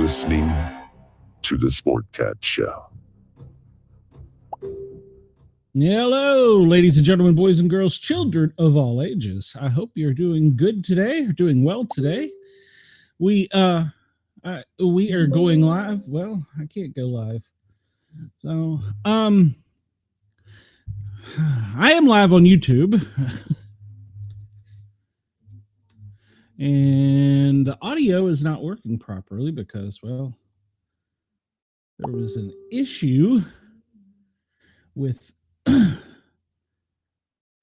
listening to the Sportcat Show. Hello, ladies and gentlemen, boys and girls, children of all ages. I hope you're doing good today, or doing well today. We are going live. Well, I can't go live. So, I am live on YouTube. And the audio is not working properly because, well, there was an issue with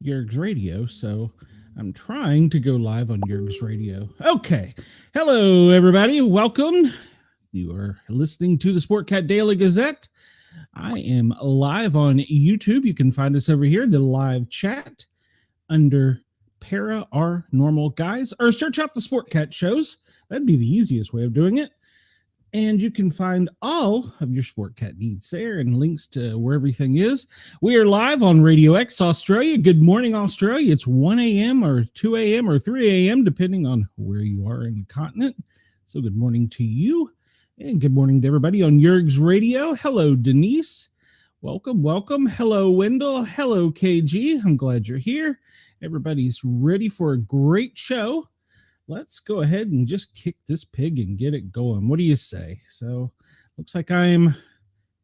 Yerg's Radio, so I'm trying to go live on Yerg's Radio. Okay. Hello, everybody. Welcome. You are listening to the Sportcat Daily Gazette. I am live on YouTube. You can find us over here in the live chat under Para Our Normal Guys, or search out the Sportcat shows. That'd be the easiest way of doing it. And you can find all of your Sportcat needs there and links to where everything is. We are live on Radio X Australia. Good morning, Australia. It's 1 a.m. or 2 a.m. or 3 a.m., depending on where you are in the continent. So good morning to you. And good morning to everybody on Yerg's Radio. Hello, Denise. Welcome, welcome. Hello, Wendell. Hello, KG. I'm glad you're here. Everybody's ready for a great show. Let's go ahead and just kick this pig and get it going. What do you say? So, looks like I'm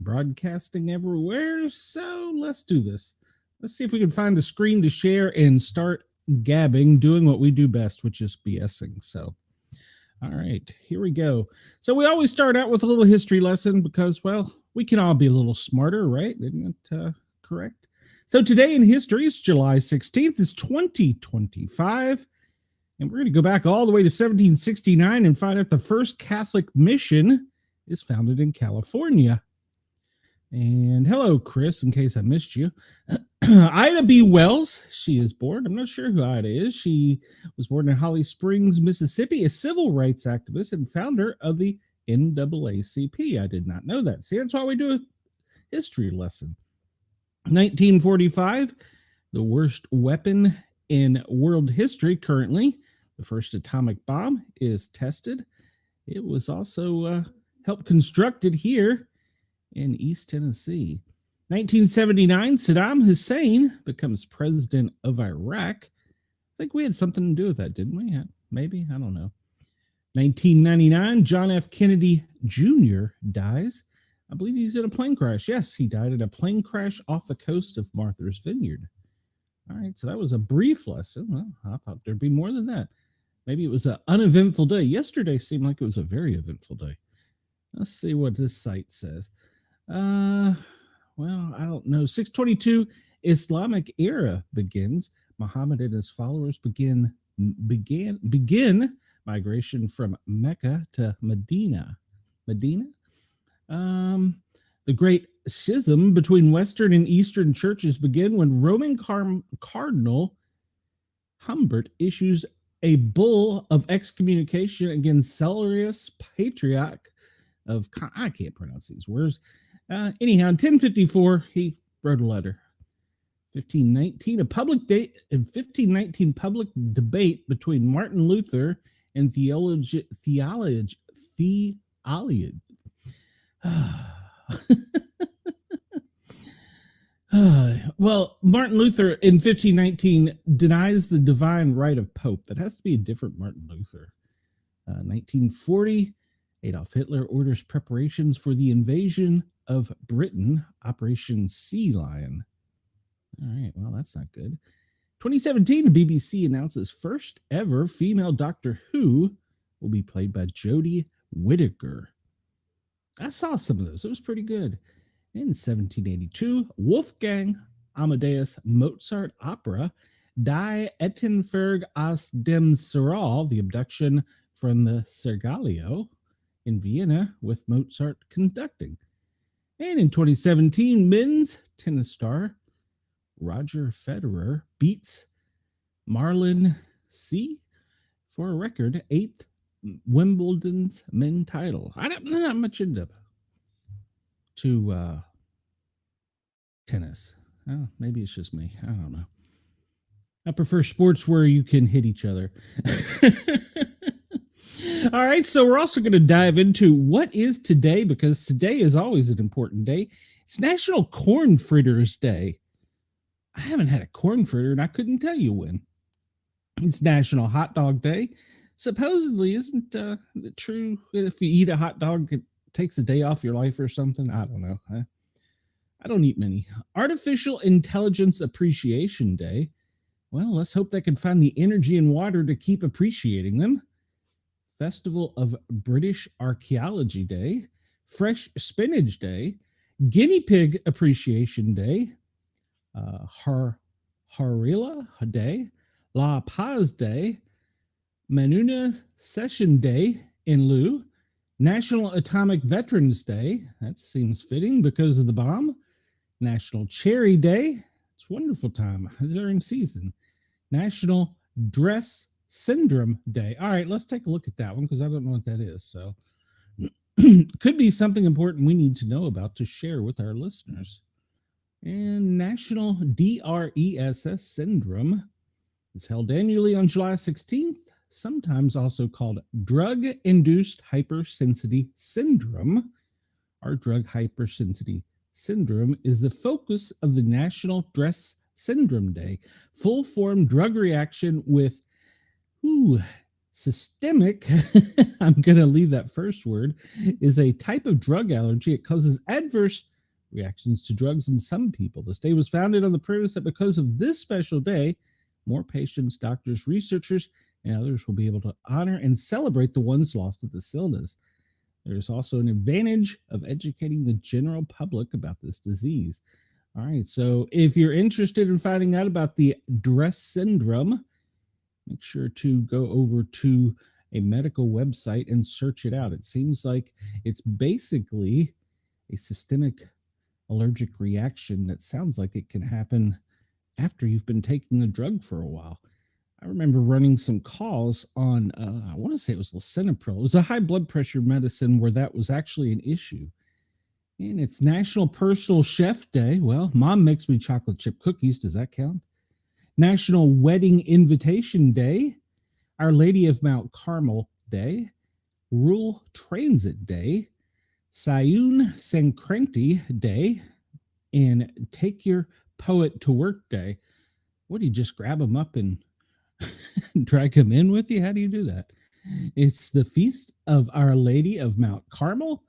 broadcasting everywhere. So, let's do this. Let's see if we can find a screen to share and start gabbing, doing what we do best, which is BSing. So, all right, here we go. So, we always start out with a little history lesson because, well, we can all be a little smarter, right? Isn't it correct? So today in history is July 16th, it's 2025, and we're going to go back all the way to 1769 and find out the first Catholic mission is founded in California. And hello, Chris, in case I missed you. Ida B. Wells, she is born. I'm not sure who Ida is. She was born in Holly Springs, Mississippi, a civil rights activist and founder of the NAACP. I did not know that. See, that's why we do a history lesson. 1945, the worst weapon in world history currently. The first atomic bomb is tested. It was also helped constructed here in East Tennessee. 1979, Saddam Hussein becomes president of Iraq. I think we had something to do with that, didn't we? Maybe, I don't know. 1999, John F. Kennedy Jr. dies. I believe he's in a plane crash. Yes, he died in a plane crash off the coast of Martha's Vineyard. All right, so that was a brief lesson. Well, I thought there'd be more than that. Maybe it was an uneventful day. Yesterday seemed like it was a very eventful day. Let's see what this site says. Well, I don't know. 622 Islamic era begins. Muhammad and his followers begin migration from Mecca to Medina. The great schism between Western and Eastern churches begin when Roman Cardinal Humbert issues a bull of excommunication against Celerius, patriotic of, I can't pronounce these words. Anyhow, in 1054, he wrote a letter. 1519, public debate between Martin Luther and theologian. Well, Martin Luther in 1519 denies the divine right of Pope. That has to be a different Martin Luther. 1940, Adolf Hitler orders preparations for the invasion of Britain, Operation Sea Lion. All right, well, that's not good. 2017, the BBC announces first ever female Doctor Who will be played by Jodie Whittaker. I saw some of those. It was pretty good. In 1782, Wolfgang Amadeus Mozart opera Die Entführung aus dem Serail, the abduction from the Sergalio in Vienna, with Mozart conducting. And in 2017, men's tennis star Roger Federer beats Marlon C for a record 8th Wimbledon's men title. I'm not much into tennis. Oh, maybe it's just me. I don't know. I prefer sports where you can hit each other. All right, so we're also going to dive into what is today, because today is always an important day. It's National Corn Fritters Day. I haven't had a corn fritter, and I couldn't tell you when. It's National Hot Dog Day. Supposedly, isn't it true if you eat a hot dog, it takes a day off your life or something? I don't know. I don't eat many. Artificial Intelligence Appreciation Day. Well, let's hope they can find the energy and water to keep appreciating them. Festival of British Archaeology Day, Fresh Spinach Day, Guinea Pig Appreciation Day, Harila Day, La Paz Day, Manuna Session Day in lieu, National Atomic Veterans Day. That seems fitting because of the bomb. National Cherry Day. It's a wonderful time. They're in season. National Dress Syndrome Day. All right, let's take a look at that one because I don't know what that is. So could be something important we need to know about to share with our listeners. And National DRESS Syndrome is held annually on July 16th, sometimes also called Drug-Induced Hypersensitivity Syndrome. Our drug hypersensitivity syndrome is the focus of the National Dress Syndrome Day. Full-form drug reaction with systemic, I'm going to leave that first word, is a type of drug allergy. It causes adverse reactions to drugs in some people. This day was founded on the premise that because of this special day, more patients, doctors, researchers, and others will be able to honor and celebrate the ones lost to this illness. There's also an advantage of educating the general public about this disease. All right, so if you're interested in finding out about the Dress syndrome, make sure to go over to a medical website and search it out. It seems like it's basically a systemic allergic reaction that sounds like it can happen after you've been taking the drug for a while. I remember running some calls on, I want to say it was lisinopril. It was a high blood pressure medicine where that was actually an issue. And it's National Personal Chef Day. Well, Mom makes me chocolate chip cookies. Does that count? National Wedding Invitation Day, Our Lady of Mount Carmel Day, Rural Transit Day, Sayun Sankranti Day, and Take Your Poet to Work Day. What do you just grab them up and drag them in with you? How do you do that? It's the Feast of Our Lady of Mount Carmel,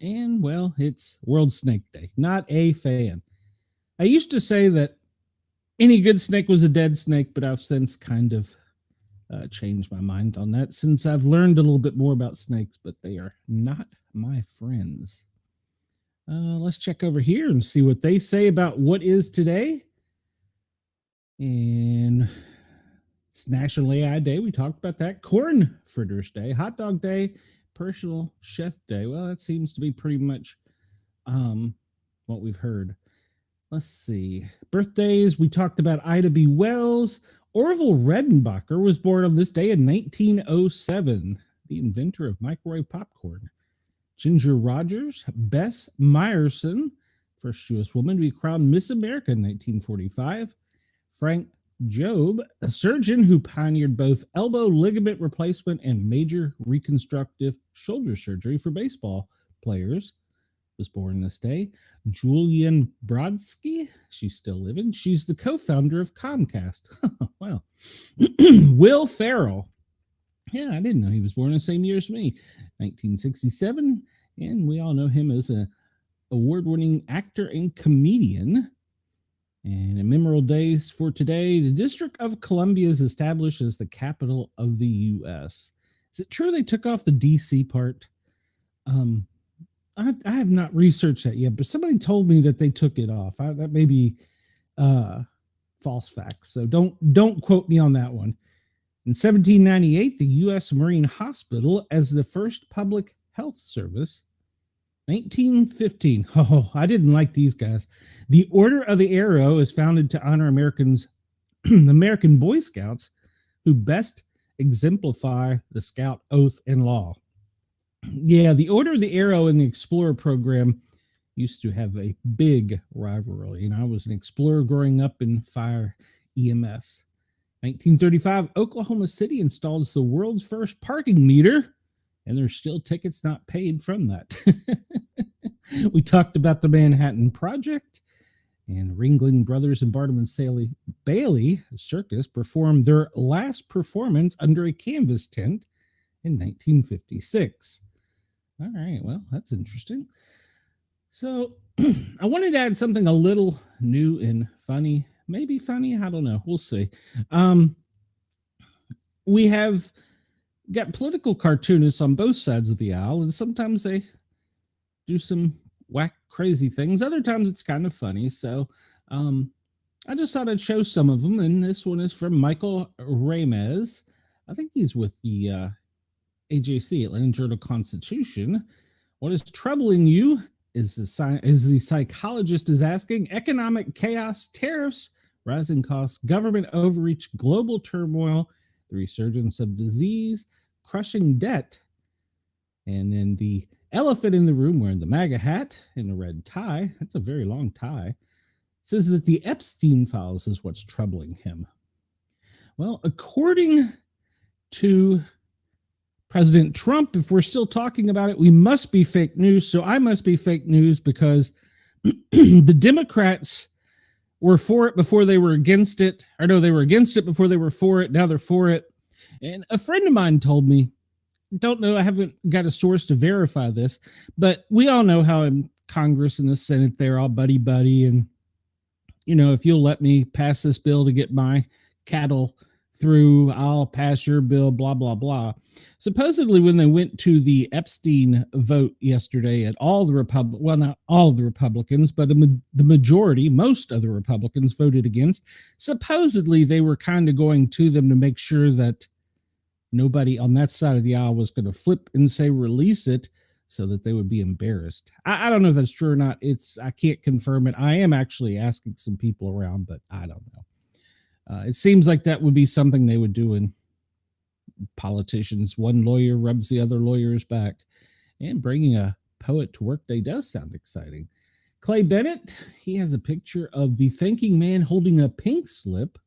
and well, it's World Snake Day. Not a fan. I used to say that any good snake was a dead snake, but I've since kind of changed my mind on that since I've learned a little bit more about snakes, but they are not my friends. Let's check over here and see what they say about what is today. And it's National AI Day. We talked about that. Corn Fritters Day, Hot Dog Day, Personal Chef Day. Well, that seems to be pretty much what we've heard. Let's see. Birthdays. We talked about Ida B. Wells. Orville Redenbacher was born on this day in 1907, the inventor of microwave popcorn. Ginger Rogers. Bess Meyerson, first Jewish woman to be crowned Miss America in 1945. Frank Jobe, a surgeon who pioneered both elbow ligament replacement and major reconstructive shoulder surgery for baseball players, was born this day. Julian Brodsky, she's still living. She's the co-founder of Comcast. Wow. Will Ferrell. Yeah, I didn't know he was born the same year as me, 1967. And we all know him as an award-winning actor and comedian. And in memorable days for today, the District of Columbia is established as the capital of the U.S. Is it true they took off the D.C. part? I have not researched that yet, but somebody told me that they took it off. That may be false facts, so don't quote me on that one. In 1798, the U.S. Marine Hospital as the first public health service. 1915. Oh, I didn't like these guys. The Order of the Arrow is founded to honor Americans, American Boy Scouts, who best exemplify the Scout oath and law. Yeah, the Order of the Arrow and the Explorer program used to have a big rivalry, and I was an Explorer growing up in fire EMS. 1935, Oklahoma City installs the world's first parking meter. and there's still tickets not paid from that. We talked about the Manhattan Project, and Ringling Brothers and Barnum and Bailey Circus performed their last performance under a canvas tent in 1956. All right, well, that's interesting. So I wanted to add something a little new and funny. Maybe funny, I don't know. We'll see. We have got political cartoonists on both sides of the aisle, and sometimes they do some whack crazy things. Other times it's kind of funny. So I just thought I'd show some of them, and this one is from Michael Ramez. I think he's with the AJC, Atlanta Journal-Constitution. What is troubling you is the psychologist is asking: economic chaos, tariffs, rising costs, government overreach, global turmoil, the resurgence of disease, crushing debt. And then the elephant in the room wearing the MAGA hat and a red tie, that's a very long tie, says that the Epstein files is what's troubling him. Well, according to President Trump, if we're still talking about it, we must be fake news. So I must be fake news because the Democrats were for it before they were against it. Or no, they were against it before they were for it. Now they're for it. And a friend of mine told me, don't know, I haven't got a source to verify this, but we all know how in Congress and the Senate, they're all buddy-buddy. And, you know, if you'll let me pass this bill to get my cattle through, I'll pass your bill, blah, blah, blah. Supposedly, when they went to the Epstein vote yesterday at all the well, not all the Republicans, but the majority, most of the Republicans voted against. Supposedly, they were kind of going to them to make sure that nobody on that side of the aisle was going to flip and say release it so that they would be embarrassed. I don't know if that's true or not. I can't confirm it. I am actually asking some people around, but I don't know. It seems like that would be something they would do in politicians. One lawyer rubs the other lawyer's back. And bringing a poet to work day does sound exciting. Clay Bennett, he has a picture of the thinking man holding a pink slip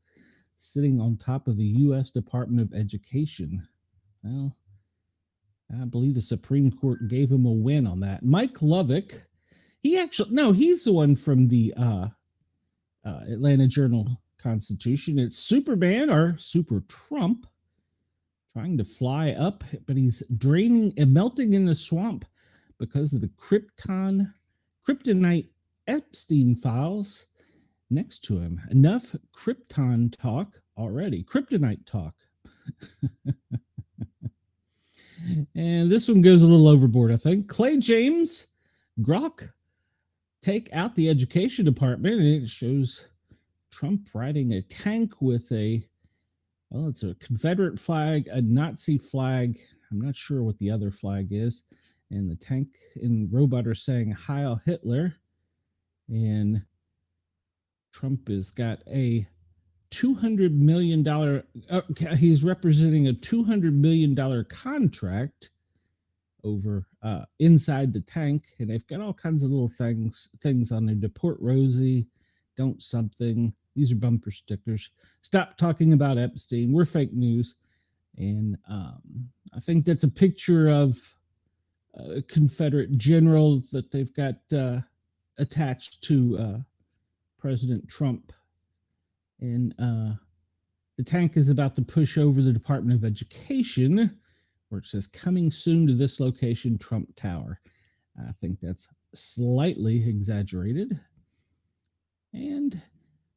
sitting on top of the U.S. Department of Education. Well, I believe the Supreme Court gave him a win on that. Mike Lovick, he's the one from the Atlanta Journal-Constitution. It's Superman or Super Trump trying to fly up, but he's draining and melting in the swamp because of the kryptonite Epstein files next to him. Enough Krypton talk already. Kryptonite talk. And this one goes a little overboard, I think. Clay James, Grok, take out the education department, and it shows Trump riding a tank with it's a Confederate flag, a Nazi flag. I'm not sure what the other flag is. And the tank and robot are saying Heil Hitler. And Trump has got a $200 million, he's representing a $200 million contract over inside the tank. And they've got all kinds of little things on there. Deport Rosie, don't something. These are bumper stickers. Stop talking about Epstein. We're fake news. And I think that's a picture of a Confederate general that they've got attached to President Trump. And the tank is about to push over the Department of Education, where it says, coming soon to this location, Trump Tower. I think that's slightly exaggerated. And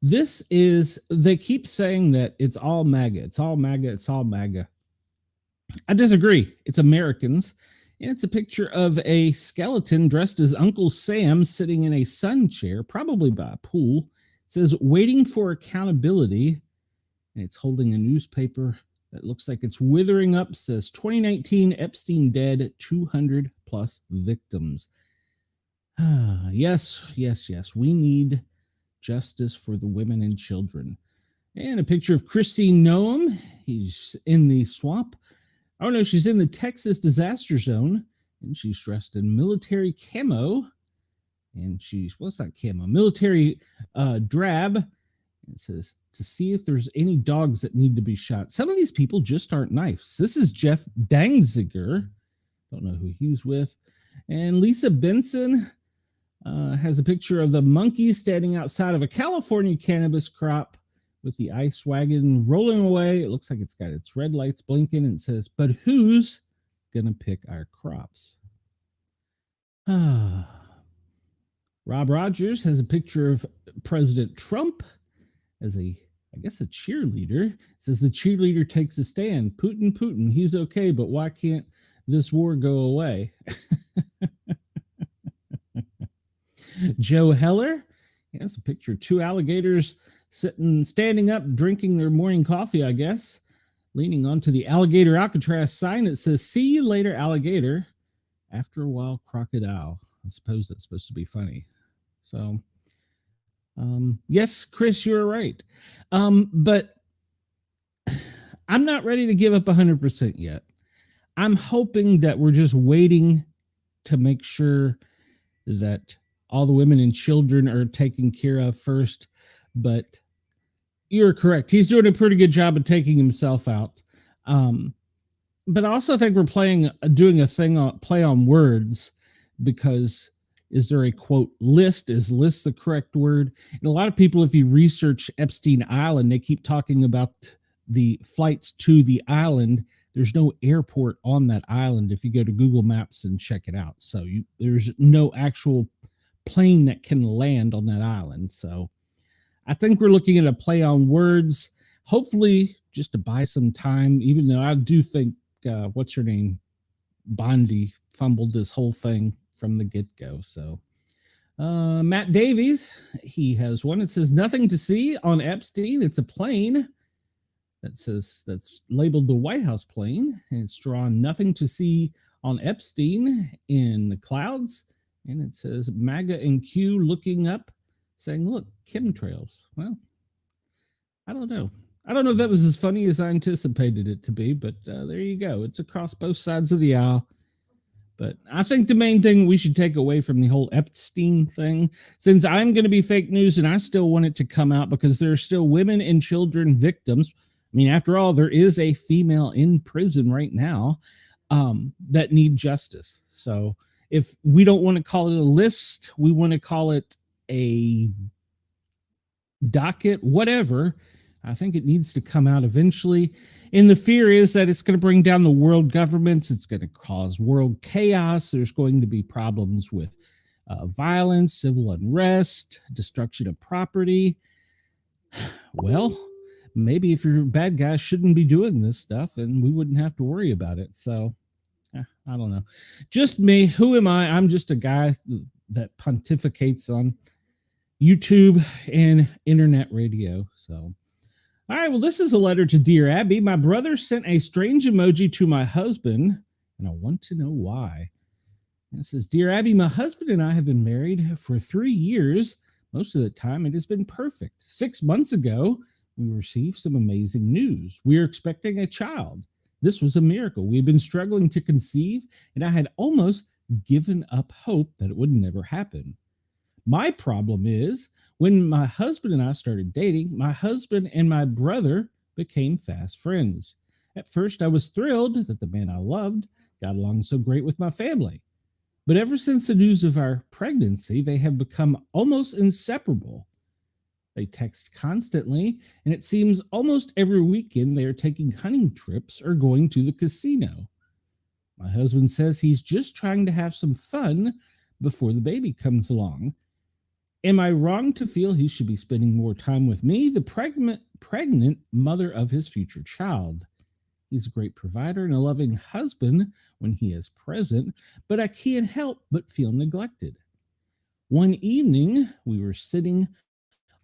they keep saying that it's all MAGA. It's all MAGA. It's all MAGA. I disagree. It's Americans. And it's a picture of a skeleton dressed as Uncle Sam sitting in a sun chair, probably by a pool. It says, waiting for accountability. And it's holding a newspaper that looks like it's withering up. It says 2019 Epstein dead, 200 plus victims. Yes. We need justice for the women and children. And a picture of Christine Noem. He's in the swamp. Oh no, she's in the Texas disaster zone, and she's dressed in military camo. And it's not camo, military drab. And it says, to see if there's any dogs that need to be shot. Some of these people just aren't nice. This is Jeff Danziger. Don't know who he's with. And Lisa Benson has a picture of the monkey standing outside of a California cannabis crop with the ice wagon rolling away. It looks like it's got its red lights blinking, and it says, "But who's going to pick our crops?" Rob Rogers has a picture of President Trump as a cheerleader. It says the cheerleader takes a stand. Putin, he's okay, but why can't this war go away? Joe Heller has a picture of two alligators standing up, drinking their morning coffee, I guess, leaning onto the alligator Alcatraz sign. It says, "See you later, alligator. After a while, crocodile." I suppose that's supposed to be funny. So, yes, Chris, you're right. But I'm not ready to give up 100% yet. I'm hoping that we're just waiting to make sure that all the women and children are taken care of first. But you're correct. He's doing a pretty good job of taking himself out. But I also think we're doing a play on words, because is there a quote list? Is list the correct word? And a lot of people, if you research Epstein Island, they keep talking about the flights to the island. There's no airport on that island if you go to Google Maps and check it out. So there's no actual plane that can land on that island. So I think we're looking at a play on words, hopefully just to buy some time, even though I do think, what's her name? Bondi fumbled this whole thing from the get-go. So Matt Davies, he has one. It says, "Nothing to see on Epstein. It's a plane." That's labeled the White House plane, and it's drawn "Nothing to see on Epstein" in the clouds. And it says MAGA and Q looking up, saying, "Look, chemtrails." Well, I don't know. I don't know if that was as funny as I anticipated it to be, but there you go. It's across both sides of the aisle. But I think the main thing we should take away from the whole Epstein thing, since I'm going to be fake news and I still want it to come out because there are still women and children victims. I mean, after all, there is a female in prison right now that need justice. So if we don't want to call it a list, we want to call it a docket, whatever. I think it needs to come out eventually. And the fear is that it's going to bring down the world governments. It's going to cause world chaos. There's going to be problems with violence, civil unrest, destruction of property. Well, maybe if you're a bad guy, shouldn't be doing this stuff, and we wouldn't have to worry about it. So, I don't know. Just me. Who am I? I'm just a guy that pontificates on YouTube and internet radio. So, all right, well, this is a letter to Dear Abby. "My brother sent a strange emoji to my husband, and I want to know why." And it says, "Dear Abby, my husband and I have been married for 3 years. Most of the time, it has been perfect. 6 months ago, we received some amazing news. We are expecting a child. This was a miracle. We've been struggling to conceive, and I had almost given up hope that it would never happen. My problem is, when my husband and I started dating, my husband and my brother became fast friends. At first, I was thrilled that the man I loved got along so great with my family. But ever since the news of our pregnancy, they have become almost inseparable. They text constantly, and it seems almost every weekend they are taking hunting trips or going to the casino. My husband says he's just trying to have some fun before the baby comes along. Am I wrong to feel he should be spending more time with me, the pregnant mother of his future child? He's a great provider and a loving husband when he is present, but I can't help but feel neglected. One evening, we were sitting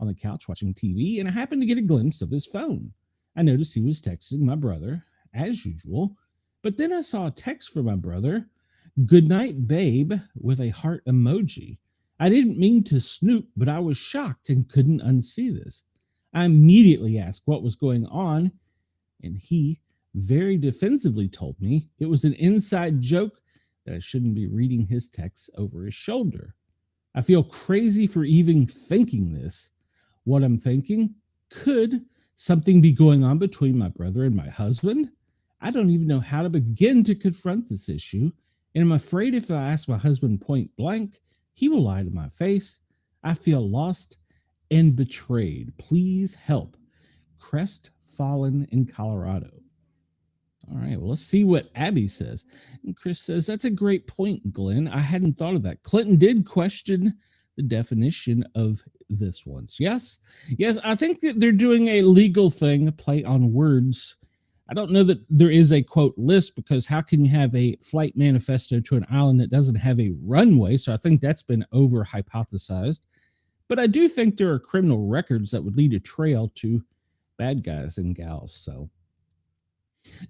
on the couch watching TV, and I happened to get a glimpse of his phone. I noticed he was texting my brother, as usual, but then I saw a text from my brother, 'Good night, babe,' with a heart emoji. I didn't mean to snoop, but I was shocked and couldn't unsee this. I immediately asked what was going on, and he very defensively told me it was an inside joke, that I shouldn't be reading his texts over his shoulder. I feel crazy for even thinking this. What I'm thinking, could something be going on between my brother and my husband? I don't even know how to begin to confront this issue, And I'm afraid if I ask my husband point blank, he will lie to my face. I feel lost and betrayed. Please help. Crestfallen in Colorado. All right, well, let's see what Abby says. And Chris says, that's a great point, Glenn. I hadn't thought of that. Clinton did question the definition of this once. Yes, I think that they're doing a legal thing, a play on words. I don't know that there is a quote list, because how can you have a flight manifesto to an island that doesn't have a runway? So I think that's been over hypothesized. But I do think there are criminal records that would lead a trail to bad guys and gals. So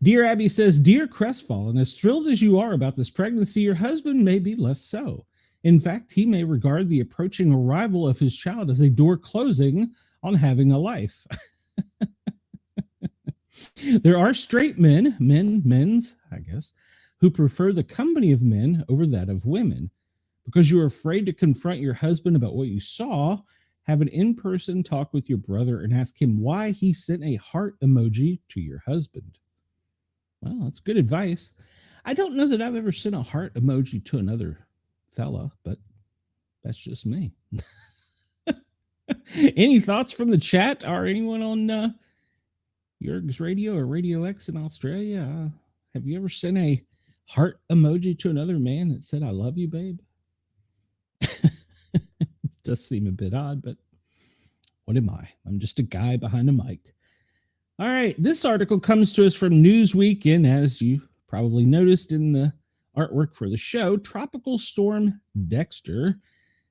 Dear Abby says, Dear Crestfallen, as thrilled as you are about this pregnancy, your husband may be less so. In fact, he may regard the approaching arrival of his child as a door closing on having a life. There are straight men's, I guess, who prefer the company of men over that of women. Because you are afraid to confront your husband about what you saw, have an in-person talk with your brother and ask him why he sent a heart emoji to your husband. Well, that's good advice. I don't know that I've ever sent a heart emoji to another fella, but that's just me. Any thoughts from the chat or anyone on Jurg's Radio or Radio X in Australia? Have you ever sent a heart emoji to another man that said, I love you, babe? It does seem a bit odd, but what am I? I'm just a guy behind a mic. All right, this article comes to us from Newsweek, and as you probably noticed in the artwork for the show, Tropical Storm Dexter.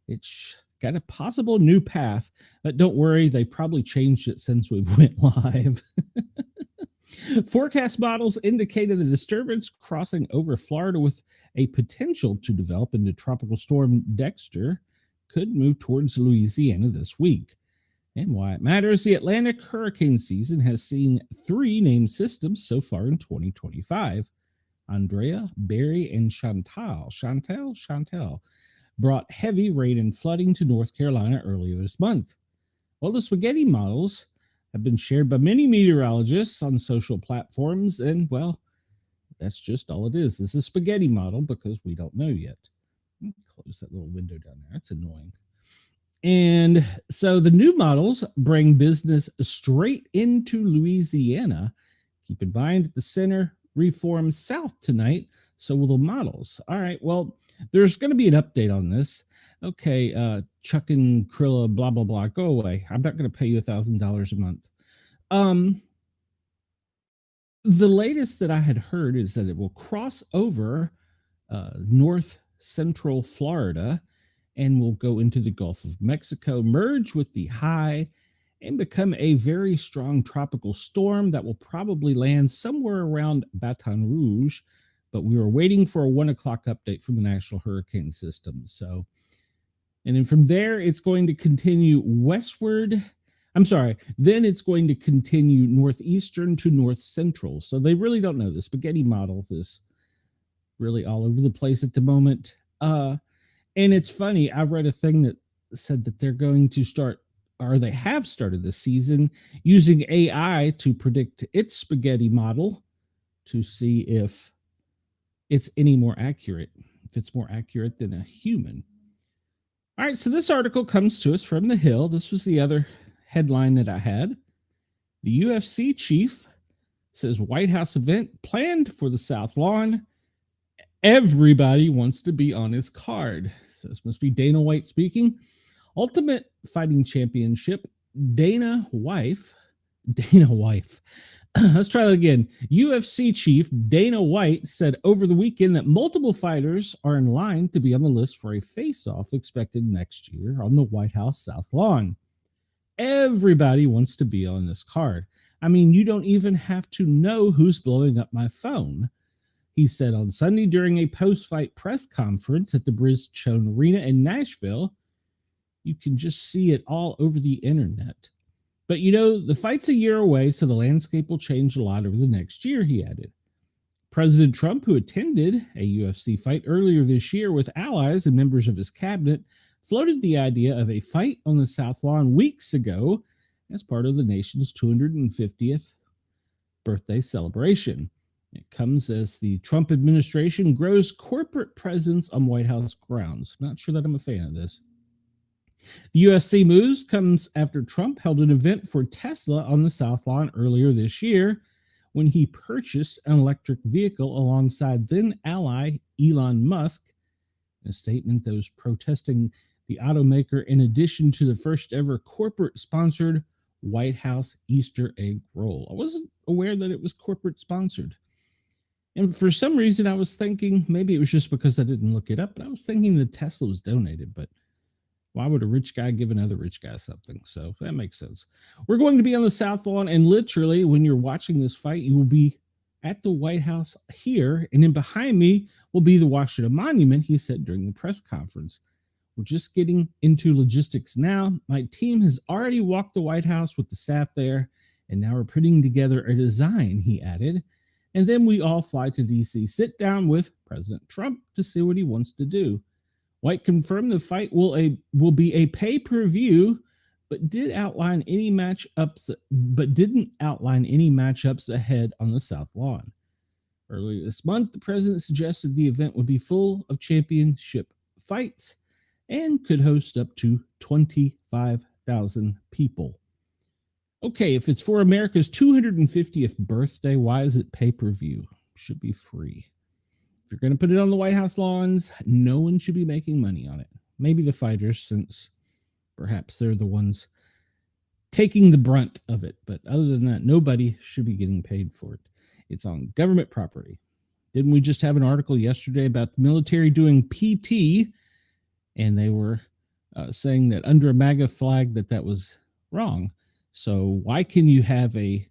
It's got a possible new path, but don't worry, they probably changed it since we went live. Forecast models indicated the disturbance crossing over Florida with a potential to develop into Tropical Storm Dexter could move towards Louisiana this week. And why it matters, the Atlantic hurricane season has seen 3 named systems so far in 2025. Andrea, Barry, and Chantel brought heavy rain and flooding to North Carolina earlier this month. Well, the spaghetti models have been shared by many meteorologists on social platforms, and, well, that's just all it is. This is a spaghetti model because we don't know yet. Close that little window down there. That's annoying. And so the new models bring business straight into Louisiana. Keep in mind, the center reforms south tonight. So will the models. All right, well, there's going to be an update on this. Okay, Chuck and Krilla, blah, blah, blah, go away. I'm not going to pay you $1,000 a month. The latest that I had heard is that it will cross over north central Florida and will go into the Gulf of Mexico, merge with the high, and become a very strong tropical storm that will probably land somewhere around Baton Rouge. But we were waiting for a 1 o'clock update from the National Hurricane System. So, and then from there, it's going to continue westward. Then it's going to continue northeastern to north central. So they really don't know. The spaghetti model is really all over the place at the moment. And it's funny, I've read a thing that said that they're going to start, or they have started this season, using AI to predict its spaghetti model to see if it's any more accurate, if it's more accurate than a human. All right, so this article comes to us from The Hill. This was the other headline that I had. The UFC chief says White House event planned for the South Lawn. Everybody wants to be on his card. So this must be Dana White speaking. Ultimate Fighting Championship, Dana White. Let's try that again. UFC chief Dana White said over the weekend that multiple fighters are in line to be on the list for a face-off expected next year on the White House South Lawn. Everybody wants to be on this card. I mean, you don't even have to know who's blowing up my phone. He said on Sunday during a post-fight press conference at the Bridgestone Arena in Nashville. You can just see it all over the internet. But, you know, the fight's a year away, so the landscape will change a lot over the next year, he added. President Trump, who attended a UFC fight earlier this year with allies and members of his cabinet, floated the idea of a fight on the South Lawn weeks ago as part of the nation's 250th birthday celebration. It comes as the Trump administration grows corporate presence on White House grounds. Not sure that I'm a fan of this. The UFC moves comes after Trump held an event for Tesla on the South Lawn earlier this year when he purchased an electric vehicle alongside then ally Elon Musk. In a statement, those protesting the automaker, in addition to the first ever corporate sponsored White House Easter egg roll. I wasn't aware that it was corporate sponsored. And for some reason, I was thinking, maybe it was just because I didn't look it up, but I was thinking that Tesla was donated, but why would a rich guy give another rich guy something? So that makes sense. We're going to be on the South Lawn, and literally, when you're watching this fight, you will be at the White House here, and then behind me will be the Washington Monument, he said during the press conference. We're just getting into logistics now. My team has already walked the White House with the staff there, and now we're putting together a design, he added. And then we all fly to D.C., sit down with President Trump to see what he wants to do. White confirmed the fight will be a pay-per-view, but didn't outline any matchups ahead on the South Lawn. Earlier this month, the president suggested the event would be full of championship fights and could host up to 25,000 people. Okay, if it's for America's 250th birthday, why is it pay-per-view? Should be free. If you're going to put it on the White House lawns, no one should be making money on it. Maybe the fighters, since perhaps they're the ones taking the brunt of it. But other than that, nobody should be getting paid for it. It's on government property. Didn't we just have an article yesterday about the military doing PT? And they were saying that under a MAGA flag that was wrong. So why can you have a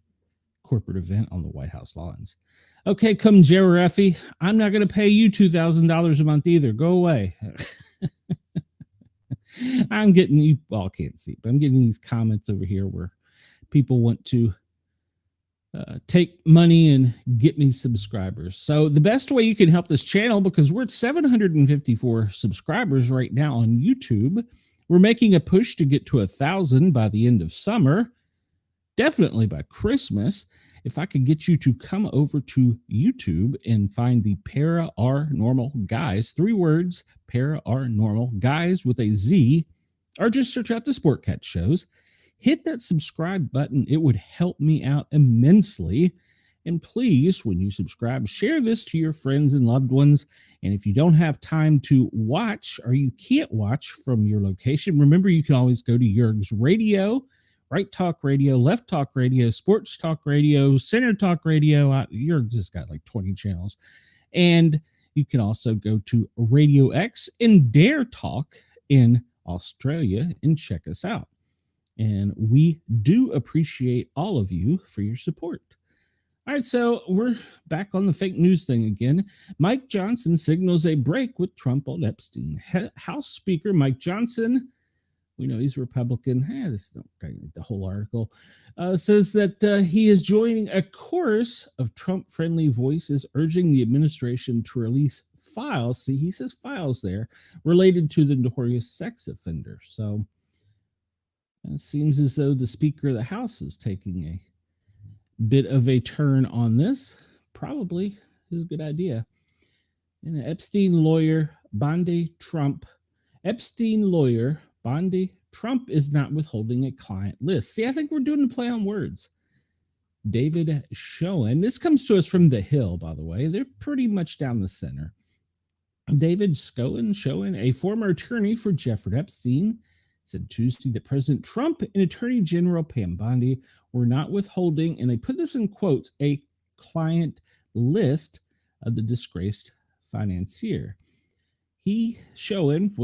corporate event on the White House lawns? Okay, come Jerry, I'm not going to pay you $2,000 a month either. Go away. I'm getting, you all can't see, but I'm getting these comments over here where people want to take money and get me subscribers. So the best way you can help this channel, because we're at 754 subscribers right now on YouTube. We're making a push to get to 1,000 by the end of summer, definitely by Christmas. If I could get you to come over to YouTube and find the Paranormal Guys, 3 words, Paranormal Guys with a Z, or just search out the Sportcat shows, hit that subscribe button. It would help me out immensely. And please, when you subscribe, share this to your friends and loved ones. And if you don't have time to watch, or you can't watch from your location, remember you can always go to Yerg's Radio, Right Talk Radio, Left Talk Radio, Sports Talk Radio, Center Talk Radio. Yerg's has got like 20 channels. And you can also go to Radio X and Dare Talk in Australia and check us out. And we do appreciate all of you for your support. All right, so we're back on the fake news thing again. Mike Johnson signals a break with Trump on Epstein. House Speaker Mike Johnson, we know he's Republican. This is not the whole article. Says that he is joining a chorus of Trump-friendly voices urging the administration to release files. See, he says files there related to the notorious sex offender. So it seems as though the Speaker of the House is taking a bit of a turn on this. Probably is a good idea. And the Epstein lawyer, Bondi Trump. Epstein lawyer, Bondi Trump is not withholding a client list. See, I think we're doing a play on words. David Schoen. This comes to us from The Hill, by the way. They're pretty much down the center. David Schoen, a former attorney for Jeffrey Epstein, said Tuesday that President Trump and Attorney General Pam Bondi were not withholding, and they put this in quotes, a client list of the disgraced financier. Schoen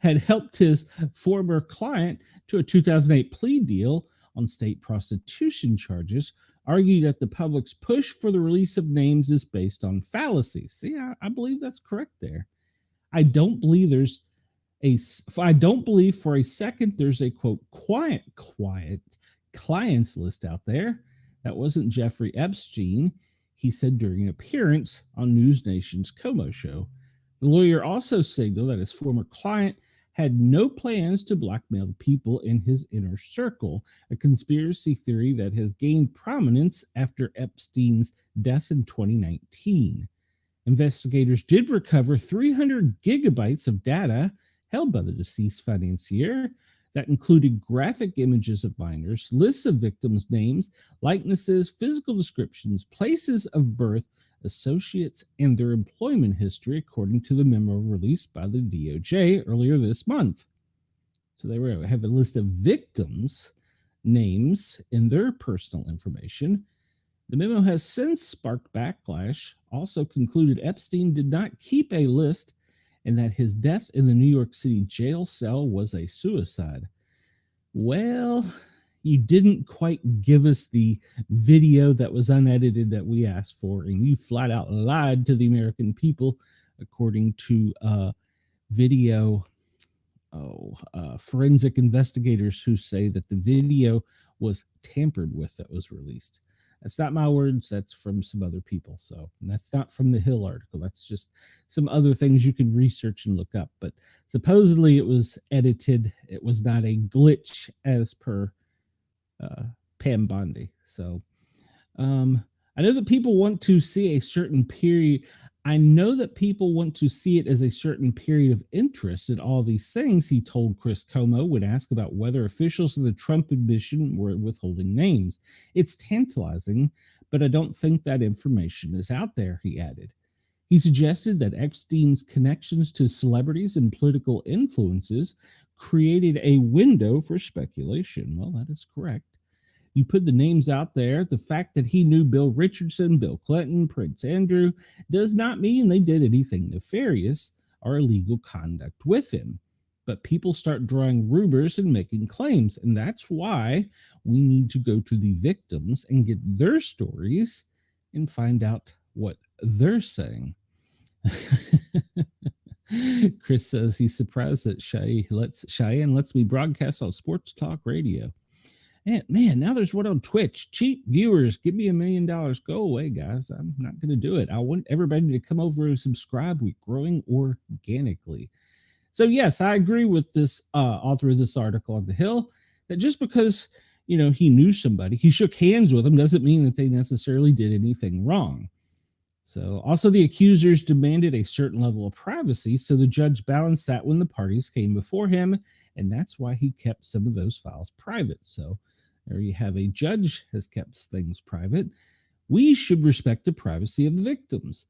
had helped his former client to a 2008 plea deal on state prostitution charges, argued that the public's push for the release of names is based on fallacies. See, I believe that's correct there. I don't believe for a second there's a quote quiet clients list out there. That wasn't Jeffrey Epstein, he said during an appearance on News Nation's Como show. The lawyer also signaled that his former client had no plans to blackmail people in his inner circle, a conspiracy theory that has gained prominence after Epstein's death in 2019. Investigators did recover 300 gigabytes of data held by the deceased financier that included graphic images of minors, lists of victims' names, likenesses, physical descriptions, places of birth, associates, and their employment history, according to the memo released by the DOJ earlier this month. So they have a list of victims' names and their personal information. The memo has since sparked backlash, also concluded Epstein did not keep a list and that his death in the New York City jail cell was a suicide. Well, you didn't quite give us the video that was unedited that we asked for, and you flat out lied to the American people, according to forensic investigators who say that the video was tampered with that was released. That's not my words. That's from some other people. So that's not from the Hill article. That's just some other things you can research and look up. But supposedly it was edited. It was not a glitch as per Pam Bondi. So I know that people want to see a certain period. I know that people want to see it as a certain period of interest in all these things, he told Chris Como when asked about whether officials in the Trump admission were withholding names. It's tantalizing, but I don't think that information is out there, he added. He suggested that Epstein's connections to celebrities and political influences created a window for speculation. Well, that is correct. You put the names out there. The fact that he knew Bill Richardson, Bill Clinton, Prince Andrew does not mean they did anything nefarious or illegal conduct with him. But people start drawing rumors and making claims. And that's why we need to go to the victims and get their stories and find out what they're saying. Chris says he's surprised that Cheyenne lets me broadcast on Sports Talk Radio. And man, now there's one on Twitch. Cheap viewers, give me $1 million. Go away, guys. I'm not going to do it. I want everybody to come over and subscribe. We're growing organically. So yes, I agree with this author of this article on the Hill that just because, he knew somebody, he shook hands with them, doesn't mean that they necessarily did anything wrong. So also the accusers demanded a certain level of privacy. So the judge balanced that when the parties came before him. And that's why he kept some of those files private. So there you have a judge has kept things private. We should respect the privacy of the victims.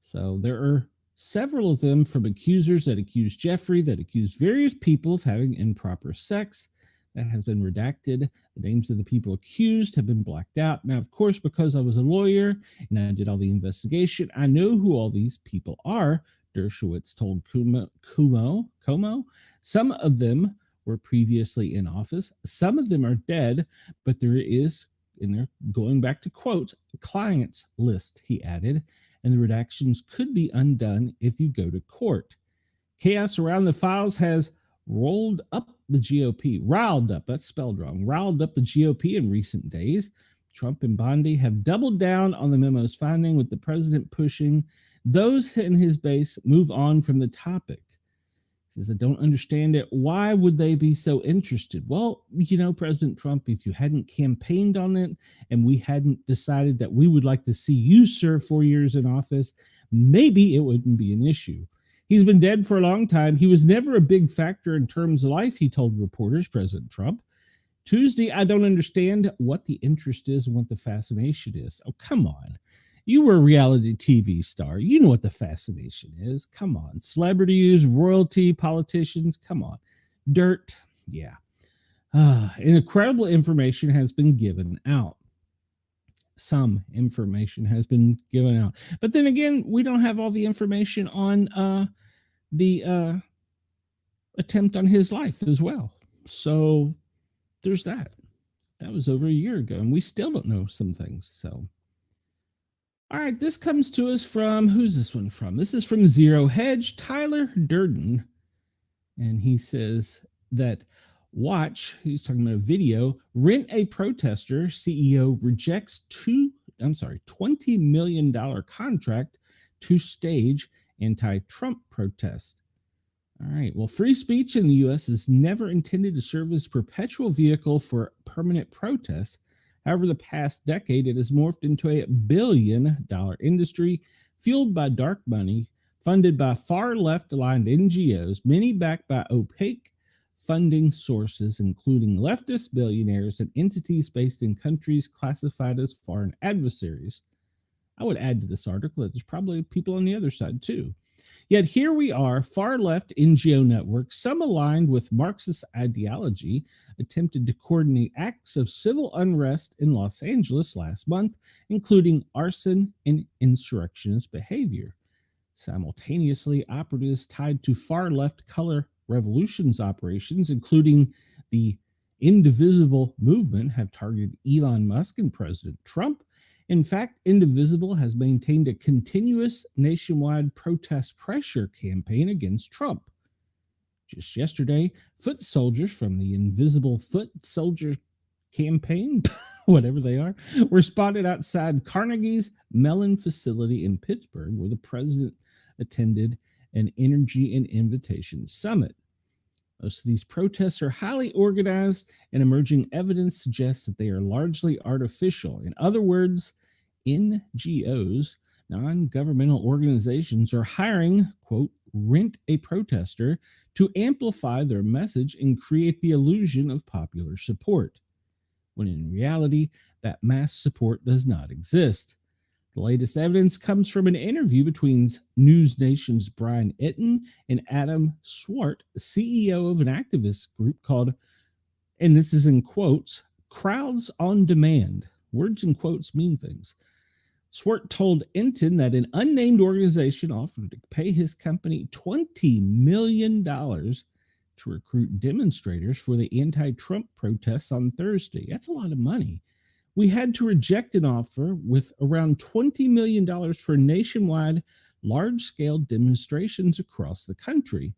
So there are several of them from accusers that accused Jeffrey, that accused various people of having improper sex. That has been redacted. The names of the people accused have been blacked out. Now, of course, because I was a lawyer and I did all the investigation, I know who all these people are. Dershowitz told Como. Some of them were previously in office. Some of them are dead, but there is, and they're going back to quotes, clients list, he added, and the redactions could be undone if you go to court. Chaos around the files has riled up the GOP, that's spelled wrong, riled up the GOP in recent days. Trump and Bondi have doubled down on the memo's finding, with the president pushing those in his base move on from the topic. He says, I don't understand it. Why would they be so interested? Well, President Trump, if you hadn't campaigned on it and we hadn't decided that we would like to see you serve 4 years in office, maybe it wouldn't be an issue. He's been dead for a long time. He was never a big factor in terms of life, he told reporters, President Trump. Tuesday, I don't understand what the interest is and what the fascination is. Oh, come on. You were a reality TV star. You know what the fascination is. Come on. Celebrities, royalty, politicians. Come on. Dirt. Yeah. Incredible information has been given out. Some information has been given out. But then again, we don't have all the information on the attempt on his life as well. So there's that. That was over a year ago, and we still don't know some things. So, all right, this comes to us from, who's this one from? This is from Zero Hedge, Tyler Durden. And he says that he's talking about a video, rent a protester, CEO rejects $20 million contract to stage anti-Trump protest. All right. Well, free speech in the U.S. is never intended to serve as a perpetual vehicle for permanent protests. However, the past decade, it has morphed into a billion-dollar industry fueled by dark money, funded by far left-aligned NGOs, many backed by opaque funding sources, including leftist billionaires and entities based in countries classified as foreign adversaries. I would add to this article that there's probably people on the other side, too. Yet here we are, far-left NGO networks, some aligned with Marxist ideology, attempted to coordinate acts of civil unrest in Los Angeles last month, including arson and insurrectionist behavior. Simultaneously, operatives tied to far-left color revolutions operations, including the Indivisible movement, have targeted Elon Musk and President Trump. In fact, Indivisible has maintained a continuous nationwide protest pressure campaign against Trump. Just yesterday, foot soldiers from the Invisible Foot Soldier Campaign, whatever they are, were spotted outside Carnegie's Mellon facility in Pittsburgh, where the president attended an Energy and Invitation Summit. Most of these protests are highly organized, and emerging evidence suggests that they are largely artificial. In other words, NGOs, non-governmental organizations, are hiring, quote, rent a protester to amplify their message and create the illusion of popular support, when in reality, that mass support does not exist. The latest evidence comes from an interview between News Nation's Brian Itten and Adam Swart, CEO of an activist group called, and this is in quotes, Crowds on Demand. Words in quotes mean things. Swart told Enten that an unnamed organization offered to pay his company $20 million to recruit demonstrators for the anti-Trump protests on Thursday. That's a lot of money. We had to reject an offer with around $20 million for nationwide, large-scale demonstrations across the country.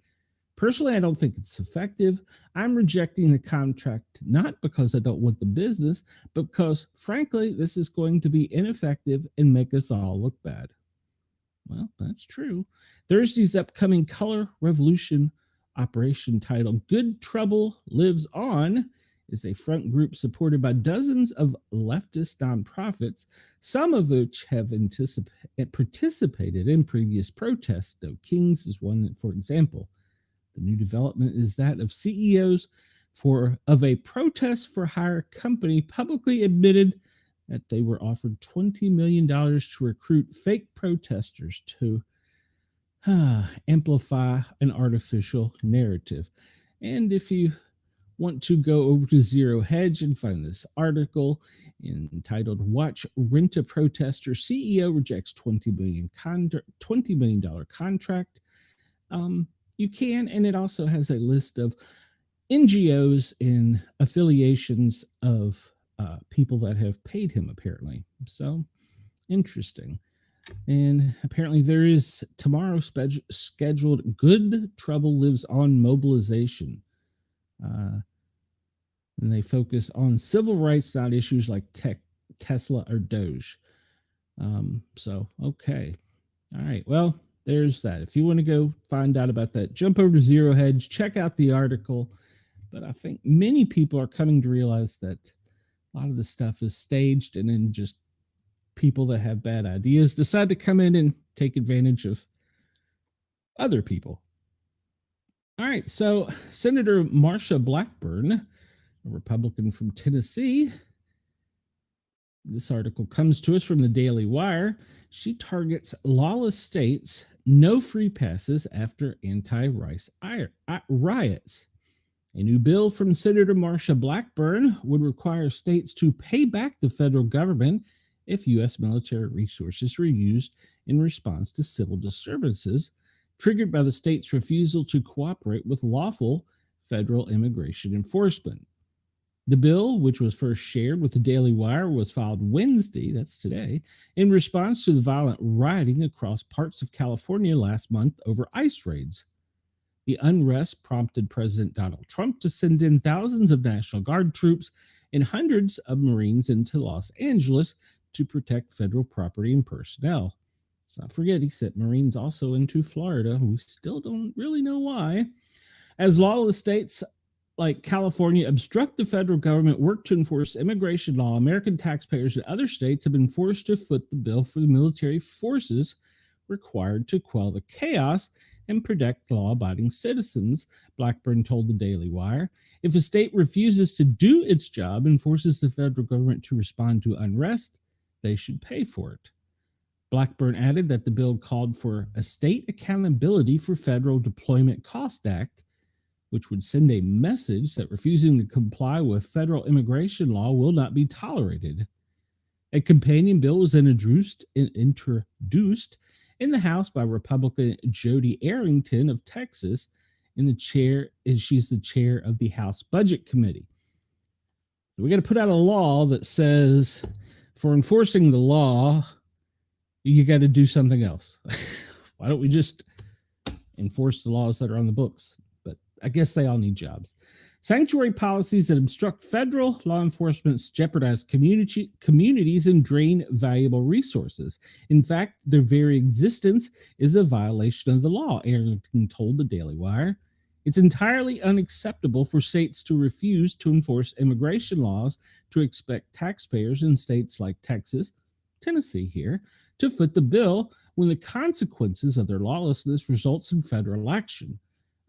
Personally, I don't think it's effective. I'm rejecting the contract not because I don't want the business, but because, frankly, this is going to be ineffective and make us all look bad. Well, that's true. Thursday's upcoming color revolution operation titled Good Trouble Lives On is a front group supported by dozens of leftist nonprofits, some of which have participated in previous protests. Though Kings is one, for example. The new development is that of CEOs of a protest for hire company publicly admitted that they were offered $20 million to recruit fake protesters to amplify an artificial narrative. And if you want to go over to Zero Hedge and find this article entitled Watch Rent a Protester CEO Rejects $20 million contract, you can, and it also has a list of NGOs and affiliations of people that have paid him, apparently. So, interesting. And apparently there is tomorrow scheduled Good Trouble Lives On mobilization. And they focus on civil rights, not issues like Tesla or Doge. Okay. All right. Well, there's that. If you want to go find out about that, jump over to Zero Hedge, check out the article. But I think many people are coming to realize that a lot of this stuff is staged, and then just people that have bad ideas decide to come in and take advantage of other people. All right, so Senator Marsha Blackburn, a Republican from Tennessee, this article comes to us from the Daily Wire. She targets lawless states, no free passes after anti-rice riots. A new bill from Senator Marsha Blackburn would require states to pay back the federal government if U.S. military resources were used in response to civil disturbances triggered by the state's refusal to cooperate with lawful federal immigration enforcement. The bill, which was first shared with the Daily Wire, was filed Wednesday, that's today, in response to the violent rioting across parts of California last month over ICE raids. The unrest prompted President Donald Trump to send in thousands of National Guard troops and hundreds of Marines into Los Angeles to protect federal property and personnel. Let's not forget, he sent Marines also into Florida. We still don't really know why. As lawless states like California obstruct the federal government work to enforce immigration law, American taxpayers and other states have been forced to foot the bill for the military forces required to quell the chaos and protect law-abiding citizens, Blackburn told the Daily Wire. If a state refuses to do its job and forces the federal government to respond to unrest, they should pay for it. Blackburn added that the bill called for a State Accountability for Federal Deployment Cost Act, which would send a message that refusing to comply with federal immigration law will not be tolerated. A companion bill was introduced in the House by Republican Jody Arrington of Texas, she's the chair of the House Budget Committee. So we got to put out a law that says for enforcing the law, you got to do something else. Why don't we just enforce the laws that are on the books? But I guess they all need jobs. Sanctuary policies that obstruct federal law enforcement jeopardize communities and drain valuable resources. In fact, their very existence is a violation of the law, Arrington told the Daily Wire. It's entirely unacceptable for states to refuse to enforce immigration laws, to expect taxpayers in states like Texas, Tennessee here, to foot the bill when the consequences of their lawlessness results in federal action.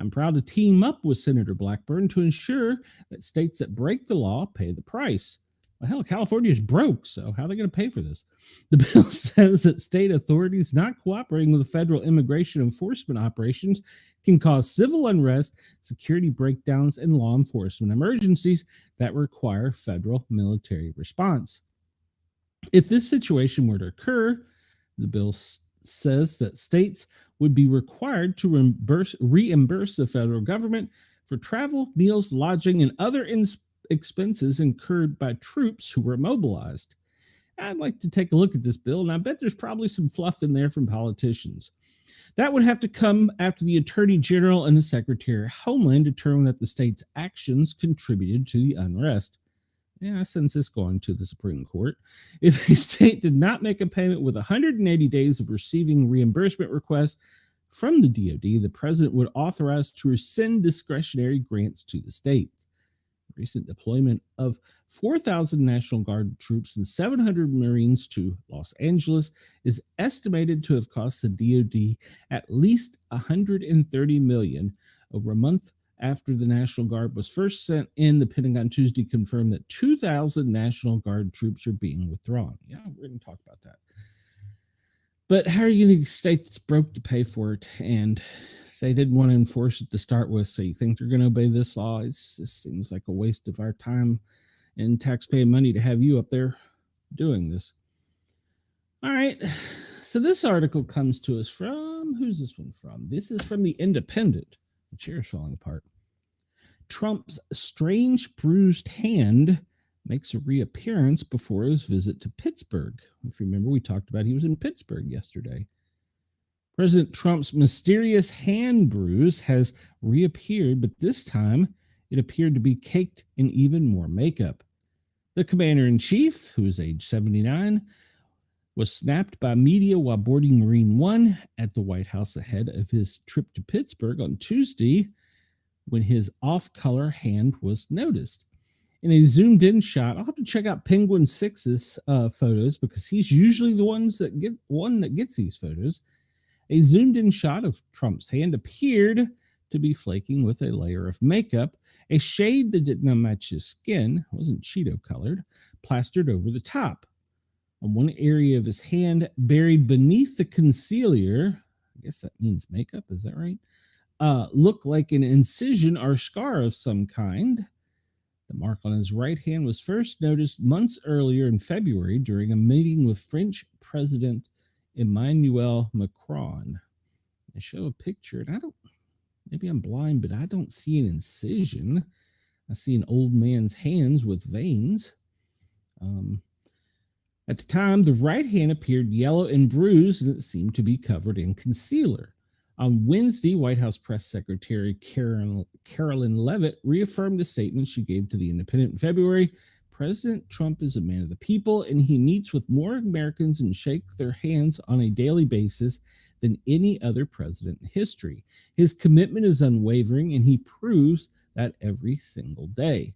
I'm proud to team up with Senator Blackburn to ensure that states that break the law pay the price. Well, hell, California is broke, so how are they going to pay for this? The bill says that state authorities not cooperating with federal immigration enforcement operations can cause civil unrest, security breakdowns, and law enforcement emergencies that require federal military response. If this situation were to occur, the bill says that states would be required to reimburse the federal government for travel, meals, lodging, and other expenses incurred by troops who were mobilized. I'd like to take a look at this bill, and I bet there's probably some fluff in there from politicians. That would have to come after the Attorney General and the Secretary of Homeland determined that the state's actions contributed to the unrest. Yeah, I sense this going to the Supreme Court. If a state did not make a payment with 180 days of receiving reimbursement requests from the DoD, the president would authorize to rescind discretionary grants to the state. Recent deployment of 4,000 National Guard troops and 700 Marines to Los Angeles is estimated to have cost the DoD at least $130 million. Over a month after the National Guard was first sent in, the Pentagon Tuesday confirmed that 2,000 National Guard troops are being withdrawn. Yeah, we're going to talk about that. But how are you going to state that's broke to pay for it? And they didn't want to enforce it to start with, so you think they're going to obey this law? It seems like a waste of our time and taxpayer money to have you up there doing this. All right, so this article comes to us from, who's this one from? This is from The Independent. The chair's falling apart. Trump's strange bruised hand makes a reappearance before his visit to Pittsburgh. If you remember, we talked about he was in Pittsburgh yesterday. President Trump's mysterious hand bruise has reappeared, but this time it appeared to be caked in even more makeup. The commander-in-chief, who is age 79, was snapped by media while boarding Marine One at the White House ahead of his trip to Pittsburgh on Tuesday, when his off-color hand was noticed. In a zoomed-in shot, I'll have to check out Penguin 6's photos because he's usually the one that gets these photos. A zoomed-in shot of Trump's hand appeared to be flaking with a layer of makeup, a shade that did not match his skin, wasn't Cheeto-colored, plastered over the top. On one area of his hand, buried beneath the concealer, I guess that means makeup, is that right? Looked like an incision or scar of some kind. The mark on his right hand was first noticed months earlier in February during a meeting with French President Emmanuel Macron. I show a picture, and maybe I'm blind, but I don't see an incision. I see an old man's hands with veins. At the time, the right hand appeared yellow and bruised, and it seemed to be covered in concealer. On Wednesday, White House Press Secretary Carolyn Leavitt reaffirmed the statement she gave to The Independent in February. President Trump is a man of the people, and he meets with more Americans and shakes their hands on a daily basis than any other president in history. His commitment is unwavering, and he proves that every single day.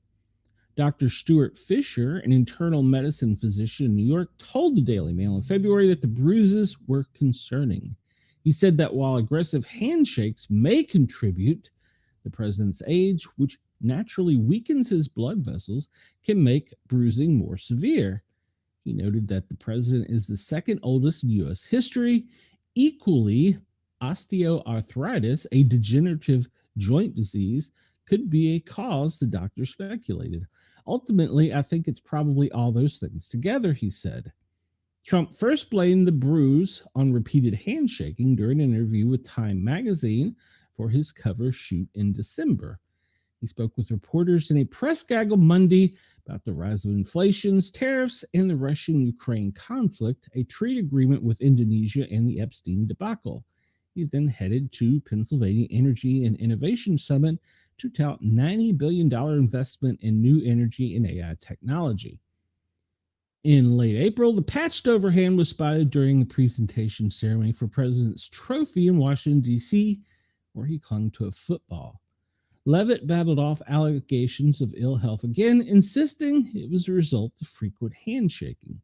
Dr. Stuart Fisher, an internal medicine physician in New York, told the Daily Mail in February that the bruises were concerning. He said that while aggressive handshakes may contribute, the president's age, which naturally weakens his blood vessels, can make bruising more severe. He noted that the president is the second oldest in U.S. history. Equally, osteoarthritis, a degenerative joint disease, could be a cause, the doctor speculated. Ultimately, I think it's probably all those things together, he said. Trump first blamed the bruise on repeated handshaking during an interview with Time magazine for his cover shoot in December. He spoke with reporters in a press gaggle Monday about the rise of inflation, tariffs, and the Russian-Ukraine conflict, a trade agreement with Indonesia, and the Epstein debacle. He then headed to Pennsylvania Energy and Innovation Summit to tout $90 billion investment in new energy and AI technology. In late April, the patched over hand was spotted during the presentation ceremony for President's trophy in Washington, D.C., where he clung to a football. Leavitt battled off allegations of ill health again, insisting it was a result of frequent handshaking.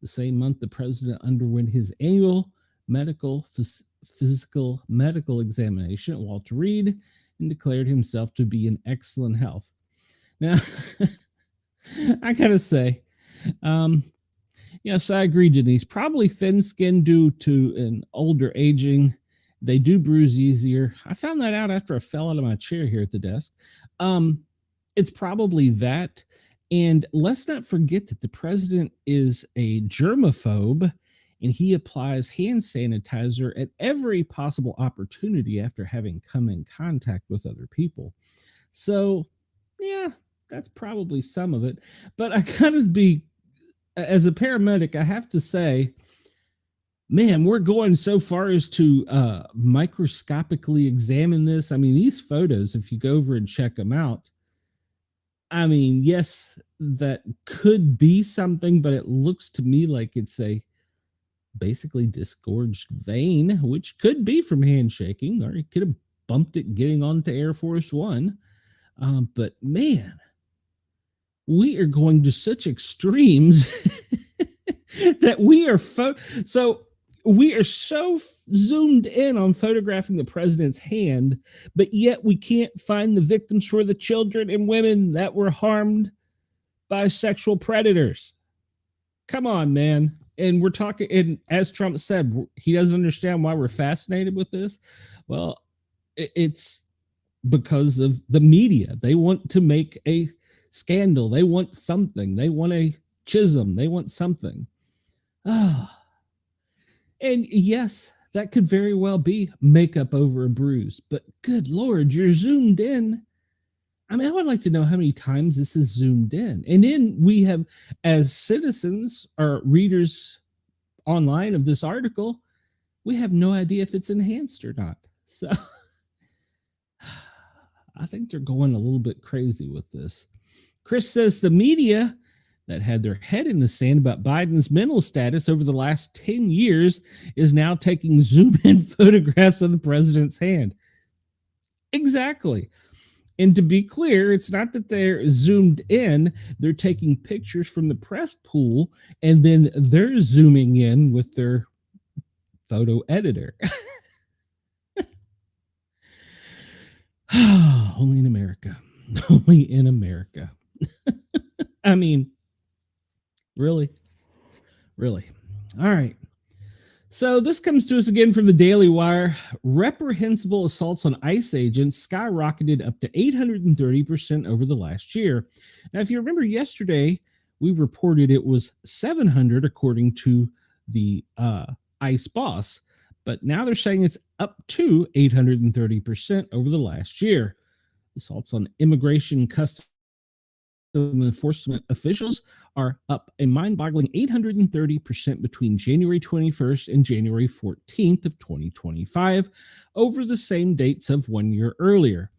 The same month, the president underwent his annual physical medical examination at Walter Reed and declared himself to be in excellent health. Now, I gotta say, yes, I agree, Denise. Probably thin skin due to an older aging. They do bruise easier. I found that out after I fell out of my chair here at the desk. It's probably that. And let's not forget that the president is a germaphobe, and he applies hand sanitizer at every possible opportunity after having come in contact with other people. So, yeah, that's probably some of it. But I gotta be, as a paramedic, I have to say, man, we're going so far as to microscopically examine this. I mean, these photos, if you go over and check them out, I mean, yes, that could be something, but it looks to me like it's a basically disgorged vein, which could be from handshaking, or he could have bumped it getting onto Air Force One. But man, we are going to such extremes that we are so zoomed in on photographing the president's hand, but yet we can't find the victims for the children and women that were harmed by sexual predators. Come on, man. And we're talking, and as Trump said, he doesn't understand why we're fascinated with this. Well, it's because of the media. They want to make a scandal. They want something. They want a Chisholm. They want something. And yes, that could very well be makeup over a bruise, but good Lord, you're zoomed in. I mean, I would like to know how many times this is zoomed in. And then we have, as citizens or readers online of this article, we have no idea if it's enhanced or not. So I think they're going a little bit crazy with this. Chris says the media that had their head in the sand about Biden's mental status over the last 10 years is now taking zoom-in photographs of the president's hand. Exactly. And to be clear, it's not that they're zoomed in. They're taking pictures from the press pool, and then they're zooming in with their photo editor. Only in America. Only in America. I mean, really? Really? All right. So this comes to us again from the Daily Wire. Reprehensible assaults on ICE agents skyrocketed up to 830% over the last year. Now, if you remember yesterday, we reported it was 700 according to the ICE boss, but now they're saying it's up to 830% over the last year. Assaults on immigration, customs enforcement officials are up a mind-boggling 830% between January 21st and January 14th of 2025 over the same dates of 1 year earlier.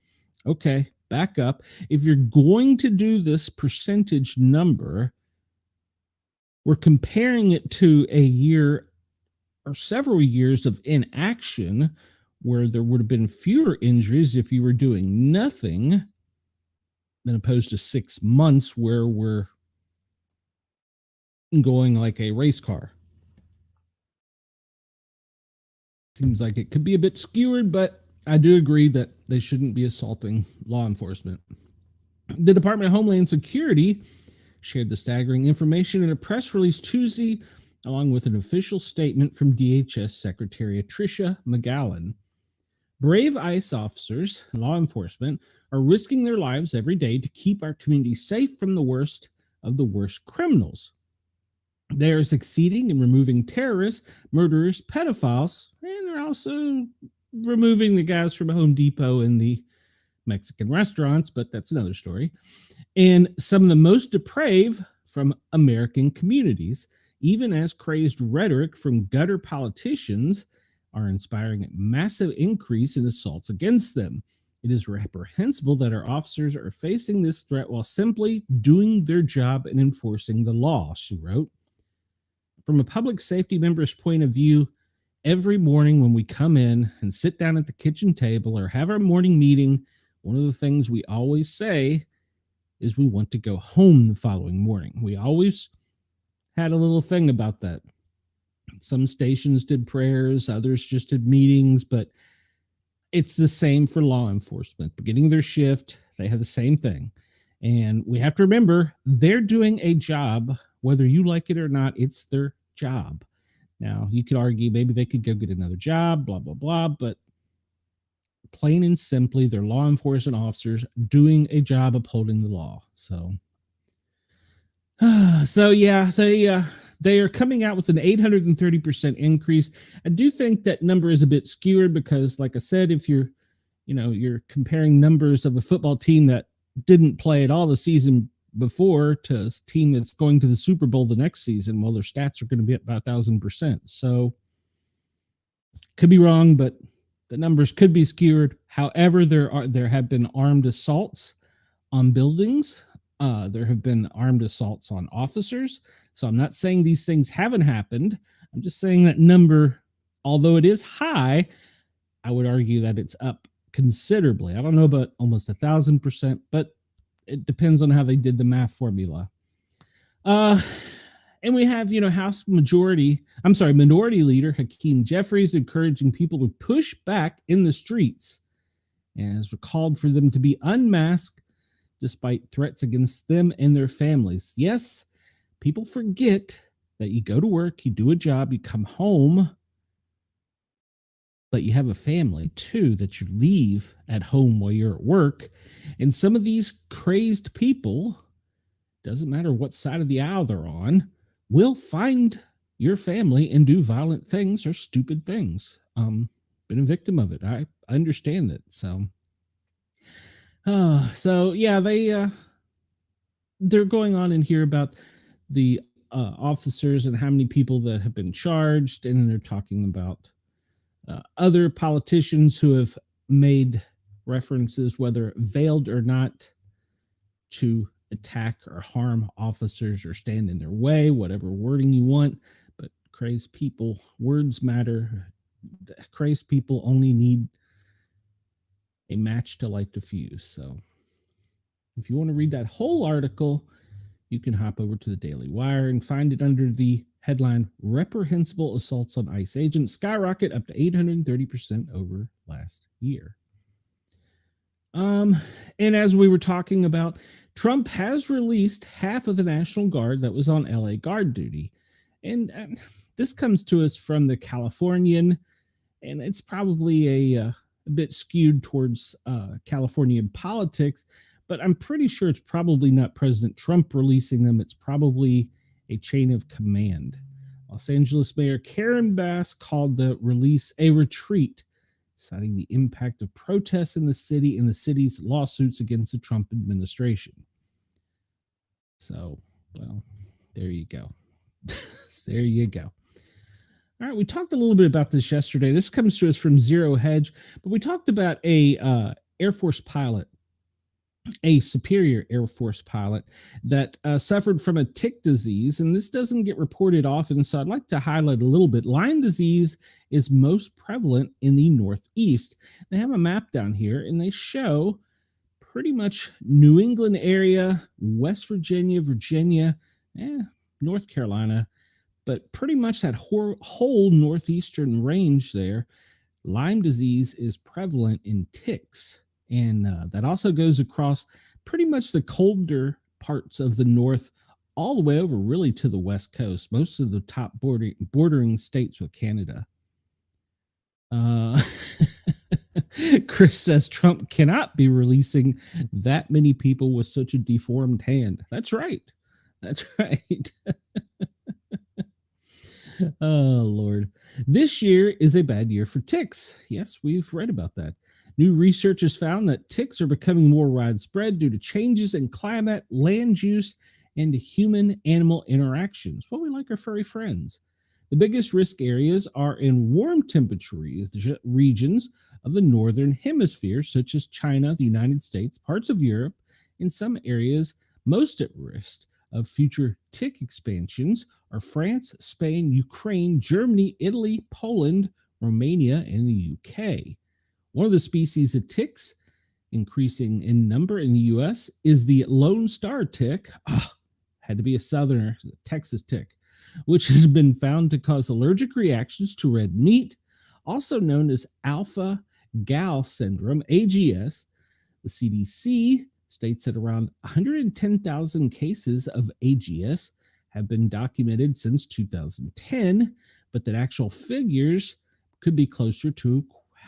Okay, back up. If you're going to do this percentage number, we're comparing it to a year or several years of inaction where there would have been fewer injuries if you were doing nothing, than opposed to 6 months where we're going like a race car. Seems like it could be a bit skewered, but I do agree that they shouldn't be assaulting law enforcement. The Department of Homeland Security shared the staggering information in a press release Tuesday, along with an official statement from DHS Secretary Tricia McGowan. Brave ICE officers and law enforcement are risking their lives every day to keep our community safe from the worst of the worst criminals. They are succeeding in removing terrorists, murderers, pedophiles, and they're also removing the guys from Home Depot and the Mexican restaurants, but that's another story. And some of the most depraved from American communities, even as crazed rhetoric from gutter politicians are inspiring a massive increase in assaults against them. It is reprehensible that our officers are facing this threat while simply doing their job and enforcing the law, she wrote. From a public safety member's point of view, every morning when we come in and sit down at the kitchen table or have our morning meeting, one of the things we always say is we want to go home the following morning. We always had a little thing about that. Some stations did prayers, others just did meetings, but it's the same for law enforcement. Beginning their shift, they have the same thing. And we have to remember, they're doing a job, whether you like it or not, it's their job. Now, you could argue maybe they could go get another job, blah, blah, blah, but plain and simply, they're law enforcement officers doing a job upholding the law. So yeah, they are coming out with an 830% increase. I do think that number is a bit skewed because, like I said, if you're comparing numbers of a football team that didn't play at all the season before to a team that's going to the Super Bowl the next season, well, their stats are going to be up about 1,000%. So could be wrong, but the numbers could be skewed. However, there have been armed assaults on buildings. There have been armed assaults on officers. So I'm not saying these things haven't happened. I'm just saying that number, although it is high, I would argue that it's up considerably. I don't know about almost 1,000%, but it depends on how they did the math formula. And we have, Minority Leader Hakeem Jeffries encouraging people to push back in the streets and has called for them to be unmasked despite threats against them and their families. Yes, people forget that you go to work, you do a job, you come home, but you have a family too that you leave at home while you're at work. And some of these crazed people, doesn't matter what side of the aisle they're on, will find your family and do violent things or stupid things. Been a victim of it. I understand it. So yeah, they're going on in here about the officers and how many people that have been charged, and then they're talking about other politicians who have made references, whether veiled or not, to attack or harm officers or stand in their way, whatever wording you want. But crazed people, words matter. Crazed people only need a match to light the fuse. So if you want to read that whole article, you can hop over to the Daily Wire and find it under the headline, Reprehensible Assaults on ICE Agents Skyrocket up to 830% over last year. And as we were talking about, Trump has released half of the National Guard that was on LA Guard duty. And this comes to us from the Californian, and it's probably a bit skewed towards Californian politics, but I'm pretty sure it's probably not President Trump releasing them. It's probably a chain of command. Los Angeles Mayor Karen Bass called the release a retreat, citing the impact of protests in the city and the city's lawsuits against the Trump administration. So, well, there you go. There you go. All right, we talked a little bit about this yesterday. This comes to us from Zero Hedge, but we talked about a Air Force pilot a superior Air Force pilot that suffered from a tick disease, and this doesn't get reported often, so I'd like to highlight a little bit. Lyme disease is most prevalent in the Northeast. They have a map down here, and they show pretty much New England area, West Virginia, North Carolina, but pretty much that whole northeastern range there. Lyme disease is prevalent in ticks. And that also goes across pretty much the colder parts of the north, all the way over really to the west coast, most of the top bordering states with Canada. Chris says Trump cannot be releasing that many people with such a deformed hand. That's right. That's right. Oh, Lord. This year is a bad year for ticks. Yes, we've read about that. New research has found that ticks are becoming more widespread due to changes in climate, land use, and human-animal interactions. Well, we like our furry friends. The biggest risk areas are in warm temperature regions of the northern hemisphere, such as China, the United States, parts of Europe. In some areas, most at risk of future tick expansions are France, Spain, Ukraine, Germany, Italy, Poland, Romania, and the UK. One of the species of ticks increasing in number in the U.S. is the Lone Star tick. Had to be a southerner, the Texas tick, which has been found to cause allergic reactions to red meat, also known as alpha-gal syndrome, AGS. The CDC states that around 110,000 cases of AGS have been documented since 2010, but that actual figures could be closer to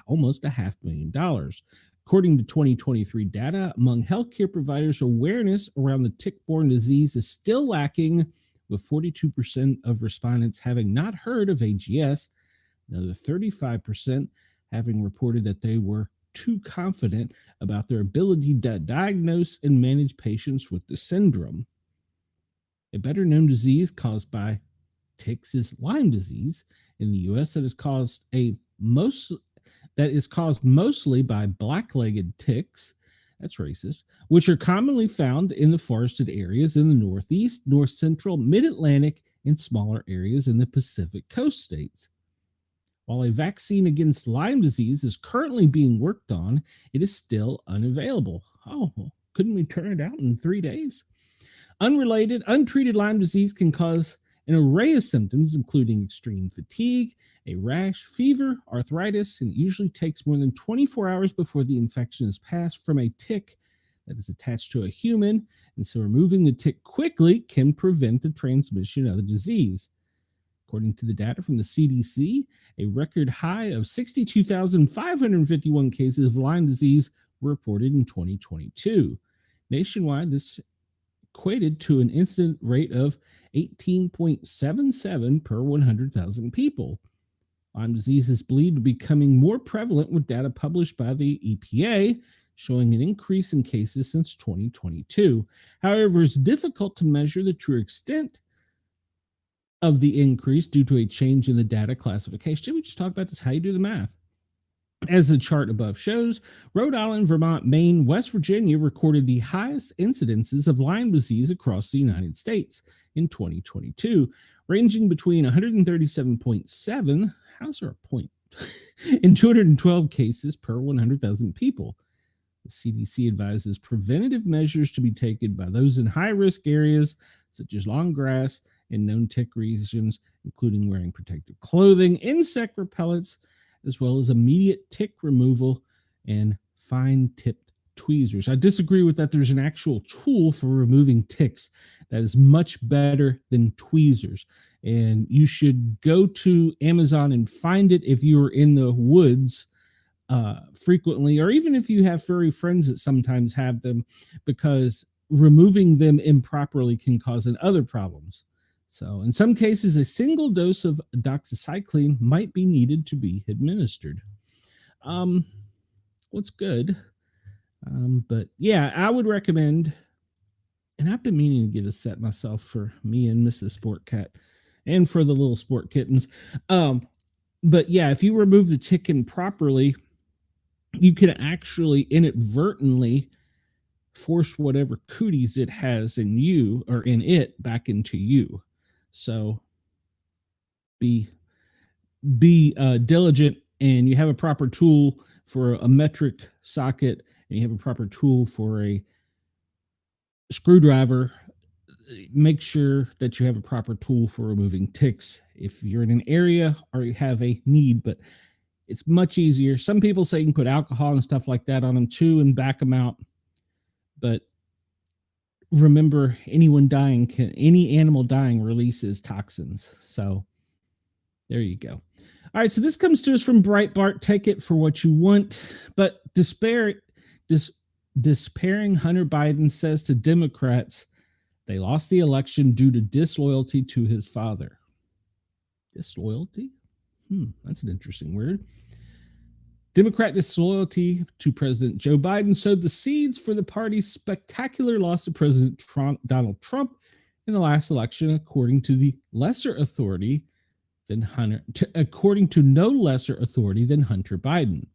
almost $500,000. According to 2023 data, among healthcare providers, awareness around the tick-borne disease is still lacking, with 42% of respondents having not heard of AGS, another 35% having reported that they were too confident about their ability to diagnose and manage patients with the syndrome. A better-known disease caused by ticks is Lyme disease in the U.S. that is caused mostly by black-legged ticks. That's racist, which are commonly found in the forested areas in the Northeast, North Central, Mid-Atlantic, and smaller areas in the Pacific Coast states. While a vaccine against Lyme disease is currently being worked on, it is still unavailable. Oh, couldn't we turn it out in 3 days? Untreated Lyme disease can cause an array of symptoms, including extreme fatigue, a rash, fever, arthritis, and it usually takes more than 24 hours before the infection is passed from a tick that is attached to a human, and so removing the tick quickly can prevent the transmission of the disease. According to the data from the CDC, a record high of 62,551 cases of Lyme disease were reported in 2022. Nationwide, this equated to an incident rate of 18.77 per 100,000 people. Lyme disease is believed to be becoming more prevalent, with data published by the EPA showing an increase in cases since 2022. However, it's difficult to measure the true extent of the increase due to a change in the data classification. Did we just talk about this? How you do the math? As the chart above shows, Rhode Island, Vermont, Maine, West Virginia recorded the highest incidences of Lyme disease across the United States in 2022, ranging between 137.7, how's there a point, and 212 cases per 100,000 people. The CDC advises preventative measures to be taken by those in high-risk areas, such as long grass and known tick regions, including wearing protective clothing, insect repellents, as well as immediate tick removal and fine-tipped tweezers. I disagree with that. There's an actual tool for removing ticks that is much better than tweezers. And you should go to Amazon and find it if you are in the woods frequently, or even if you have furry friends that sometimes have them, because removing them improperly can cause other problems. So in some cases, a single dose of doxycycline might be needed to be administered. What's good? But yeah, I would recommend, and I've been meaning to get a set myself for me and Mrs. Sportcat and for the little sport kittens. But yeah, if you remove the tick improperly, you can actually inadvertently force whatever cooties it has in you or in it back into you. So be diligent, and you have a proper tool for a metric socket, and you have a proper tool for a screwdriver. Make sure that you have a proper tool for removing ticks if you're in an area or you have a need, but it's much easier. Some people say you can put alcohol and stuff like that on them too and back them out. But remember, any animal dying releases toxins. So there you go. All right, so this comes to us from Breitbart. Take it for what you want. But despairing Hunter Biden says to Democrats they lost the election due to disloyalty to his father. Disloyalty? That's an interesting word. Democrat disloyalty to President Joe Biden sowed the seeds for the party's spectacular loss to President Donald Trump in the last election, according to no lesser authority than Hunter Biden.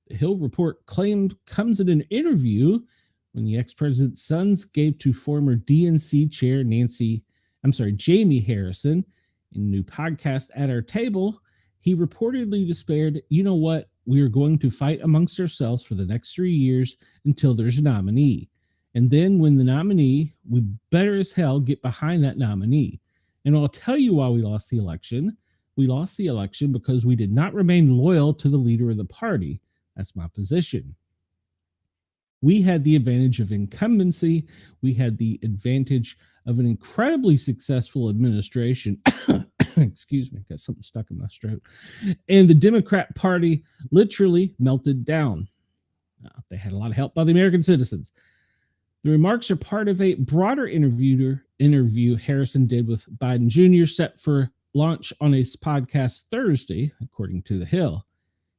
The Hill report claimed comes in an interview when the ex-president's sons gave to former DNC chair Jamie Harrison in a new podcast At Our Table. He reportedly despaired, "You know what? We are going to fight amongst ourselves for the next 3 years until there's a nominee. And then when the nominee, we better as hell get behind that nominee. And I'll tell you why we lost the election. We lost the election because we did not remain loyal to the leader of the party. That's my position. We had the advantage of incumbency. We had the advantage of an incredibly successful administration." Excuse me, got something stuck in my throat. "And the Democrat Party literally melted down. They had a lot of help by the American citizens." The remarks are part of a broader interview Harrison did with Biden Jr. set for launch on his podcast Thursday, according to The Hill.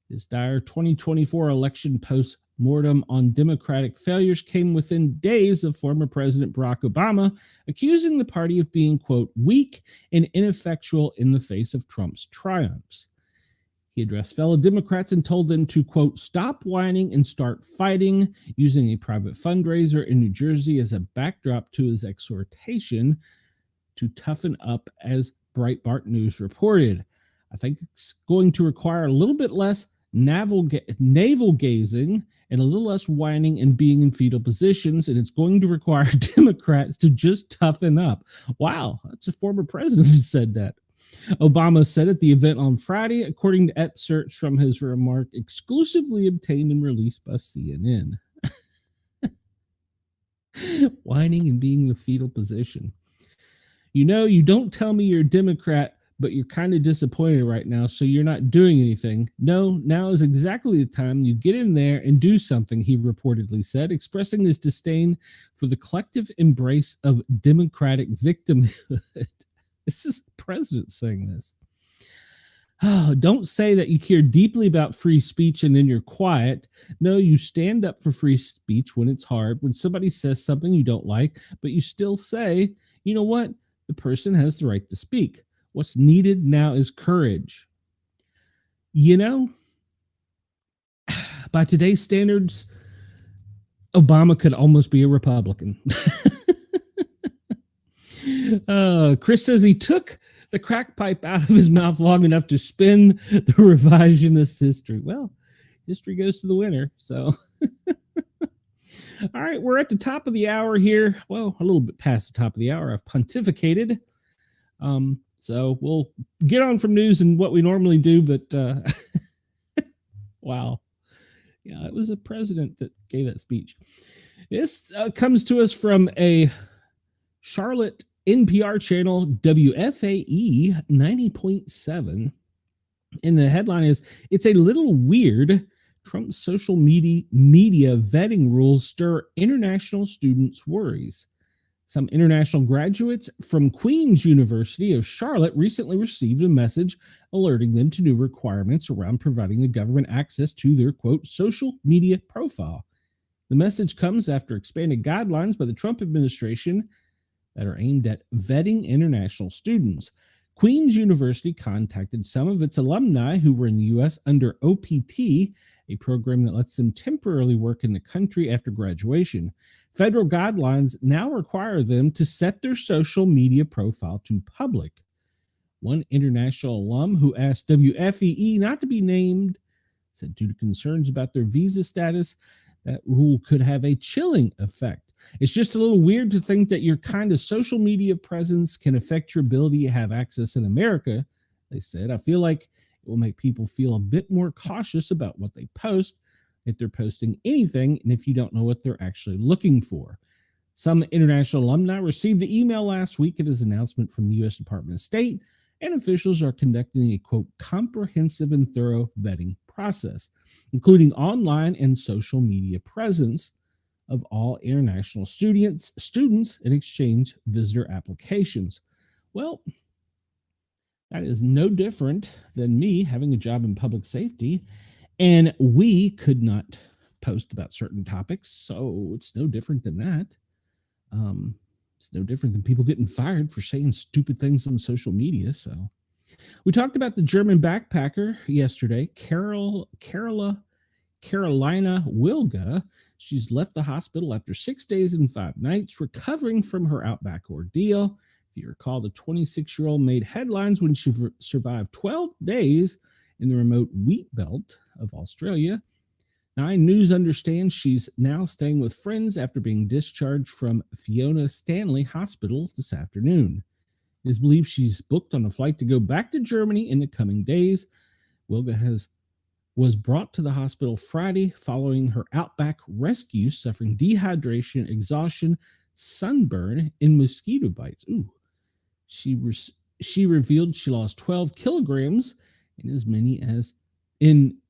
His dire 2024 election post-mortem on Democratic failures came within days of former President Barack Obama accusing the party of being, quote, weak and ineffectual in the face of Trump's triumphs. He addressed fellow Democrats and told them to, quote, stop whining and start fighting, using a private fundraiser in New Jersey as a backdrop to his exhortation to toughen up, as Breitbart News reported. I think it's going to require a little bit less navel gazing and a little less whining and being in fetal positions, and it's going to require Democrats to just toughen up. Wow, that's a former president who said that. Obama said at the event on Friday, according to excerpts from his remark exclusively obtained and released by CNN. Whining and being in the fetal position. You know, you don't tell me you're a Democrat, but you're kind of disappointed right now, so you're not doing anything. No, now is exactly the time you get in there and do something, he reportedly said, expressing his disdain for the collective embrace of Democratic victimhood. This is the president saying this. Oh, don't say that you care deeply about free speech and then you're quiet. No, you stand up for free speech when it's hard, when somebody says something you don't like, but you still say, you know what? The person has the right to speak. What's needed now is courage. You know, by today's standards, Obama could almost be a Republican. Chris says he took the crack pipe out of his mouth long enough to spin the revisionist history. Well, history goes to the winner. So, all right, we're at the top of the hour here. Well, a little bit past the top of the hour. I've pontificated. So we'll get on from news and what we normally do, but wow. Yeah, it was a president that gave that speech. This comes to us from a Charlotte NPR channel, WFAE 90.7. And the headline is, it's a little weird. Trump's social media vetting rules stir international students' worries. Some international graduates from Queen's University of Charlotte recently received a message alerting them to new requirements around providing the government access to their, quote, social media profile. The message comes after expanded guidelines by the Trump administration that are aimed at vetting international students. Queen's University contacted some of its alumni who were in the U.S. under OPT, a program that lets them temporarily work in the country after graduation. Federal guidelines now require them to set their social media profile to public. One international alum who asked WFEE not to be named said due to concerns about their visa status, that rule could have a chilling effect. It's just a little weird to think that your kind of social media presence can affect your ability to have access in America, they said. I feel like it will make people feel a bit more cautious about what they post, if they're posting anything, and if you don't know what they're actually looking for. Some international alumni received the email last week at his announcement from the U.S. Department of State, and officials are conducting a, quote, comprehensive and thorough vetting process, including online and social media presence of all international students and exchange visitor applications. Well, that is no different than me having a job in public safety, and we could not post about certain topics, so it's no different than that. It's no different than people getting fired for saying stupid things on social media. So we talked about the German backpacker yesterday, Carolina Wilga. She's left the hospital after 6 days and 5 nights recovering from her outback ordeal. If you recall, the 26-year-old made headlines when she survived 12 days in the remote wheat belt of Australia. Nine News understands she's now staying with friends after being discharged from Fiona Stanley Hospital this afternoon. It is believed she's booked on a flight to go back to Germany in the coming days. Wilga was brought to the hospital Friday following her outback rescue, suffering dehydration, exhaustion, sunburn, and mosquito bites. Ooh. She revealed she lost 12 kilograms in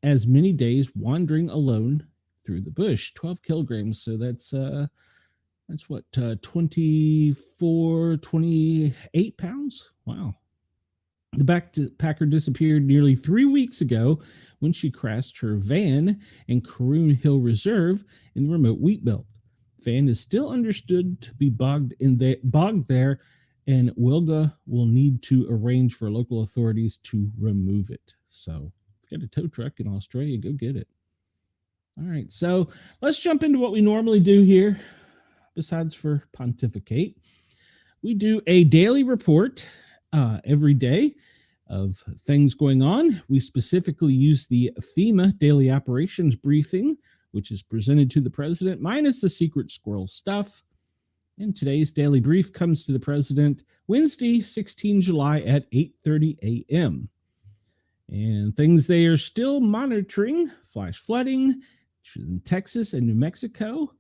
as many days wandering alone through the bush. 12 kilograms. So that's what, 28 pounds? Wow. The backpacker disappeared nearly 3 weeks ago when she crashed her van in Caroon Hill Reserve in the remote wheat belt. The van is still understood to be bogged there, and Wilga will need to arrange for local authorities to remove it. So if you got a tow truck in Australia, go get it. All right, so let's jump into what we normally do here. Besides for pontificate, we do a daily report every day of things going on. We specifically use the FEMA daily operations briefing, which is presented to the president, minus the secret squirrel stuff. And today's daily brief comes to the president Wednesday, 16 July at 8:30 a.m. And things they are still monitoring: flash flooding in Texas and New Mexico.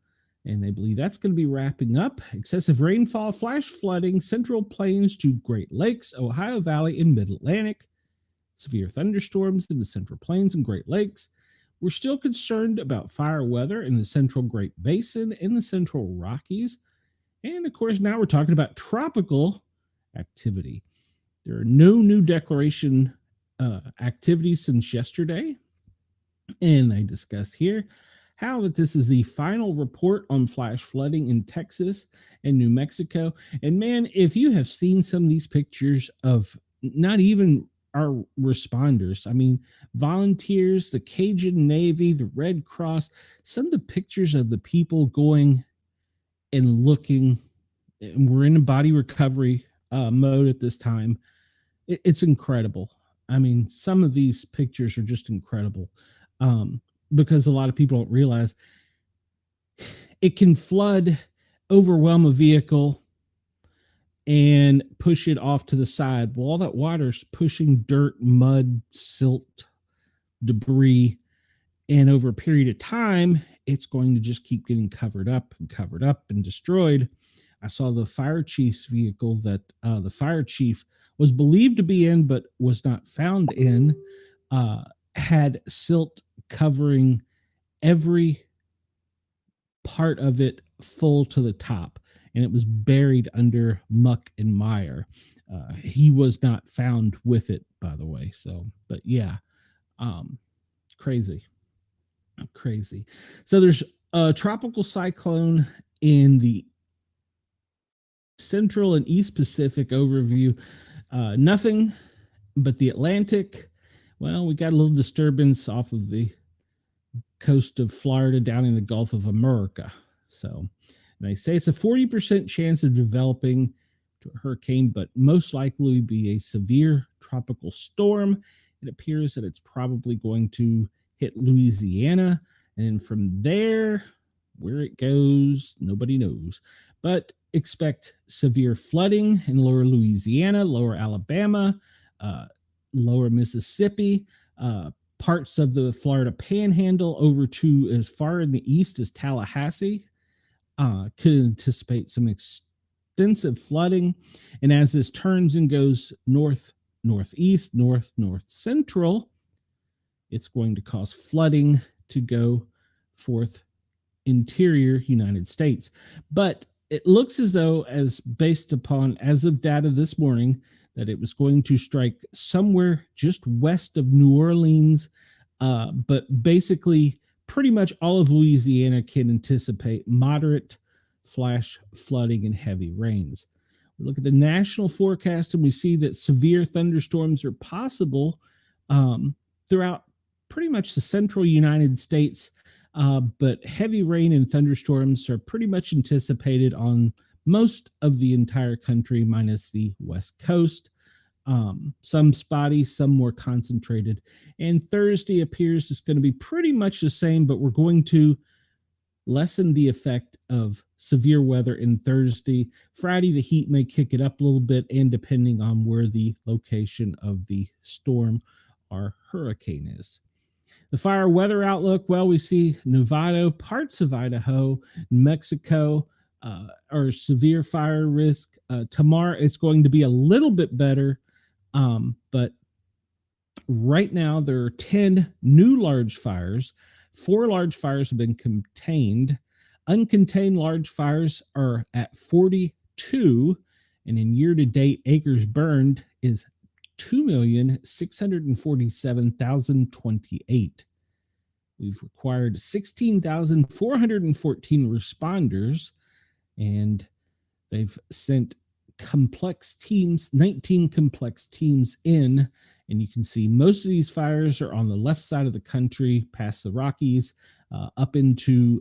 And they believe that's going to be wrapping up. Excessive rainfall, flash flooding, Central Plains to Great Lakes, Ohio Valley, and Mid-Atlantic. Severe thunderstorms in the Central Plains and Great Lakes. We're still concerned about fire weather in the Central Great Basin and the Central Rockies. And of course, now we're talking about tropical activity. There are no new declaration activities since yesterday. And I discussed here how that this is the final report on flash flooding in Texas and New Mexico. And man, if you have seen some of these pictures of not even our responders, I mean, volunteers, the Cajun Navy, the Red Cross, some of the pictures of the people going and looking, and we're in a body recovery mode at this time. It's incredible. I mean, some of these pictures are just incredible. Because a lot of people don't realize it can flood, overwhelm a vehicle, and push it off to the side. Well, all that water is pushing dirt, mud, silt, debris, and over a period of time, it's going to just keep getting covered up and destroyed. I saw the fire chief's vehicle that the fire chief was believed to be in, but was not found in, had silt covering every part of it full to the top, and it was buried under muck and mire. He was not found with it, by the way. So, but yeah, crazy. So there's a tropical cyclone in the Central and East Pacific overview. Nothing but the Atlantic. Well, we got a little disturbance off of the coast of Florida down in the Gulf of America. So they say it's a 40% chance of developing to a hurricane, but most likely be a severe tropical storm. It appears that it's probably going to hit Louisiana. And from there, where it goes, nobody knows. But expect severe flooding in lower Louisiana, lower Alabama, lower Mississippi, parts of the Florida Panhandle over to as far in the east as Tallahassee. Could anticipate some extensive flooding. And as this turns and goes north, northeast, north central, it's going to cause flooding to go forth interior United States. But it looks as though, as based upon as of data this morning, that it was going to strike somewhere just west of New Orleans. But basically, pretty much all of Louisiana can anticipate moderate flash flooding and heavy rains. We look at the national forecast and we see that severe thunderstorms are possible throughout pretty much the central United States. But heavy rain and thunderstorms are pretty much anticipated on most of the entire country, minus the West Coast. Some spotty, some more concentrated. And Thursday appears it's going to be pretty much the same, but we're going to lessen the effect of severe weather in Thursday. Friday, the heat may kick it up a little bit, and depending on where the location of the storm or hurricane is. The fire weather outlook, well, we see Nevada, parts of Idaho, Mexico, are severe fire risk. Tomorrow it's going to be a little bit better, but right now there are 10 new large fires. 4 large fires have been contained. Uncontained large fires are at 42, and in year-to-date, acres burned is 2,647,028. We've required 16,414 responders, and they've sent complex teams, 19 complex teams in, and you can see most of these fires are on the left side of the country, past the Rockies, up into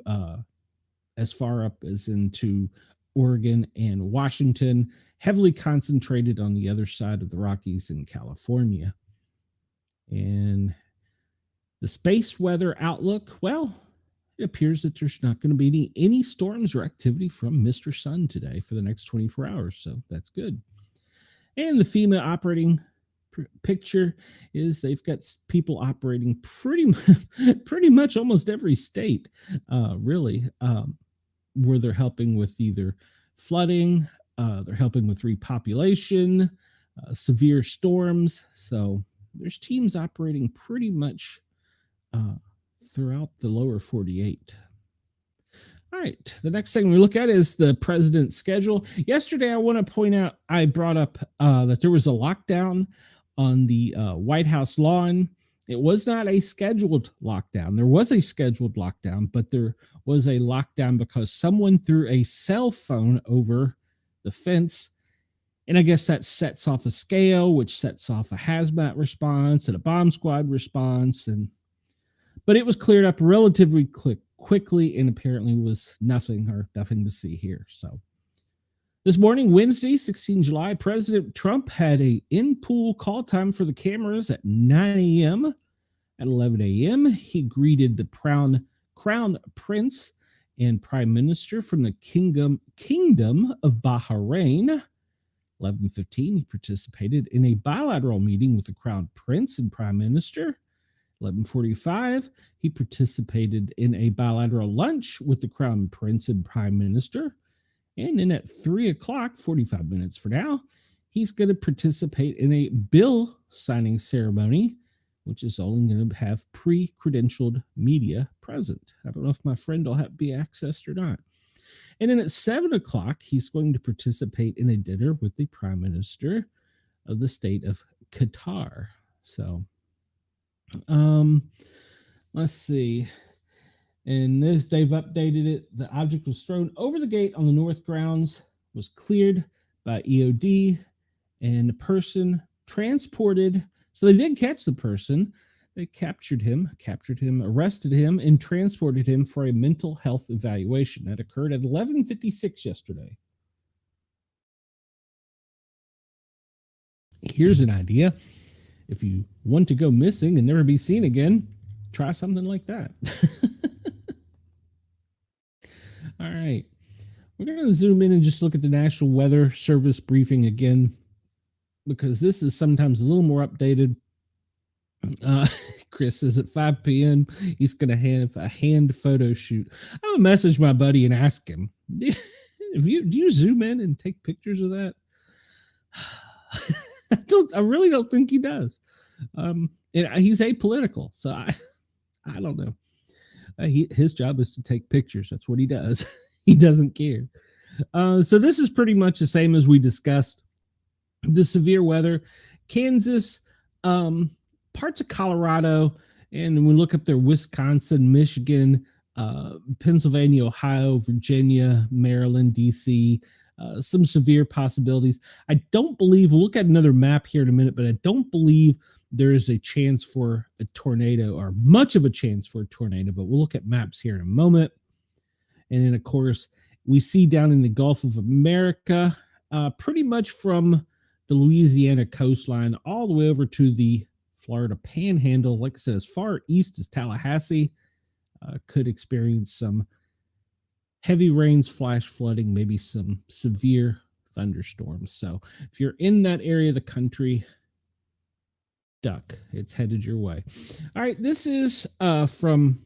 as far up as into Oregon and Washington, heavily concentrated on the other side of the Rockies in California. And the space weather outlook, well, it appears that there's not going to be any storms or activity from Mr. Sun today for the next 24 hours, so that's good. And the FEMA operating picture is they've got people operating pretty much almost every state, really, where they're helping with either flooding, they're helping with repopulation, severe storms. So there's teams operating pretty much throughout the lower 48. All right, the next thing we look at is the president's schedule. Yesterday, I want to point out, I brought up that there was a lockdown on the White House lawn. It was not a scheduled lockdown. There was a scheduled lockdown, but there was a lockdown because someone threw a cell phone over the fence. And I guess that sets off a scale, which sets off a hazmat response and a bomb squad response. But it was cleared up relatively quickly, and apparently was nothing to see here. So this morning, Wednesday, 16 July, President Trump had a in-pool call time for the cameras at 9 a.m. At 11 a.m., he greeted the crown prince and prime minister from the kingdom of Bahrain. 11:15, he participated in a bilateral meeting with the crown prince and prime minister. 11:45, he participated in a bilateral lunch with the crown prince and prime minister. And then at 3 o'clock, 45 minutes for now, he's going to participate in a bill signing ceremony, which is only going to have pre-credentialed media present. I don't know if my friend will be accessed or not. And then at 7 o'clock, he's going to participate in a dinner with the prime minister of the state of Qatar. So, let's see. And this, they've updated it. The object was thrown over the gate on the north grounds, was cleared by EOD, and the person transported. So they did catch the person. They captured him, arrested him, and transported him for a mental health evaluation. That occurred at 11:56 yesterday. Here's an idea. If you want to go missing and never be seen again, try something like that. All right. We're going to zoom in and just look at the National Weather Service briefing again, because this is sometimes a little more updated. Chris says at 5 p.m. he's going to have a hand photo shoot. I'm going to message my buddy and ask him, do you zoom in and take pictures of that? I really don't think he does. He's apolitical, so I don't know. His job is to take pictures. That's what he does. He doesn't care. So this is pretty much the same as we discussed. The severe weather, Kansas, parts of Colorado, and when we look up there, Wisconsin, Michigan, Pennsylvania, Ohio, Virginia, Maryland, DC, some severe possibilities. I don't believe, we'll look at another map here in a minute, but I don't believe there is a chance for a tornado, or much of a chance for a tornado, but we'll look at maps here in a moment. And then, of course, we see down in the Gulf of America, pretty much from the Louisiana coastline all the way over to the Florida Panhandle. Like I said, as far east as Tallahassee, could experience some heavy rains, flash flooding, maybe some severe thunderstorms. So if you're in that area of the country, duck. It's headed your way. All right, this is from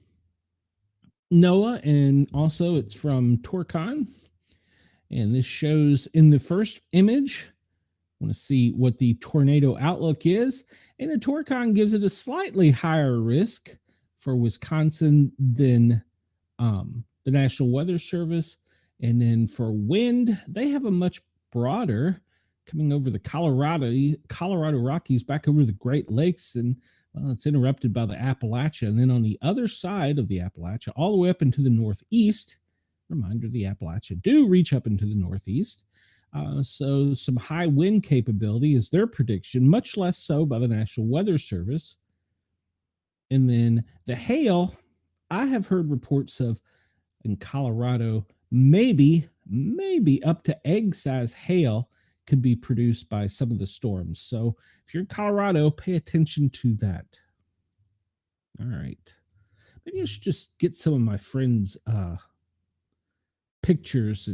NOAA, and also it's from Torcon. And this shows in the first image, I want to see what the tornado outlook is. And the Torcon gives it a slightly higher risk for Wisconsin than the National Weather Service. And then for wind, they have a much broader, coming over the Colorado Rockies back over the Great Lakes, and well, it's interrupted by the Appalachia. And then on the other side of the Appalachia, all the way up into the northeast, reminder, the Appalachia do reach up into the northeast. So some high wind capability is their prediction, much less so by the National Weather Service. And then the hail, I have heard reports of in Colorado, maybe up to egg-size hail could be produced by some of the storms. So if you're in Colorado, pay attention to that. All right. Maybe I should just get some of my friends' pictures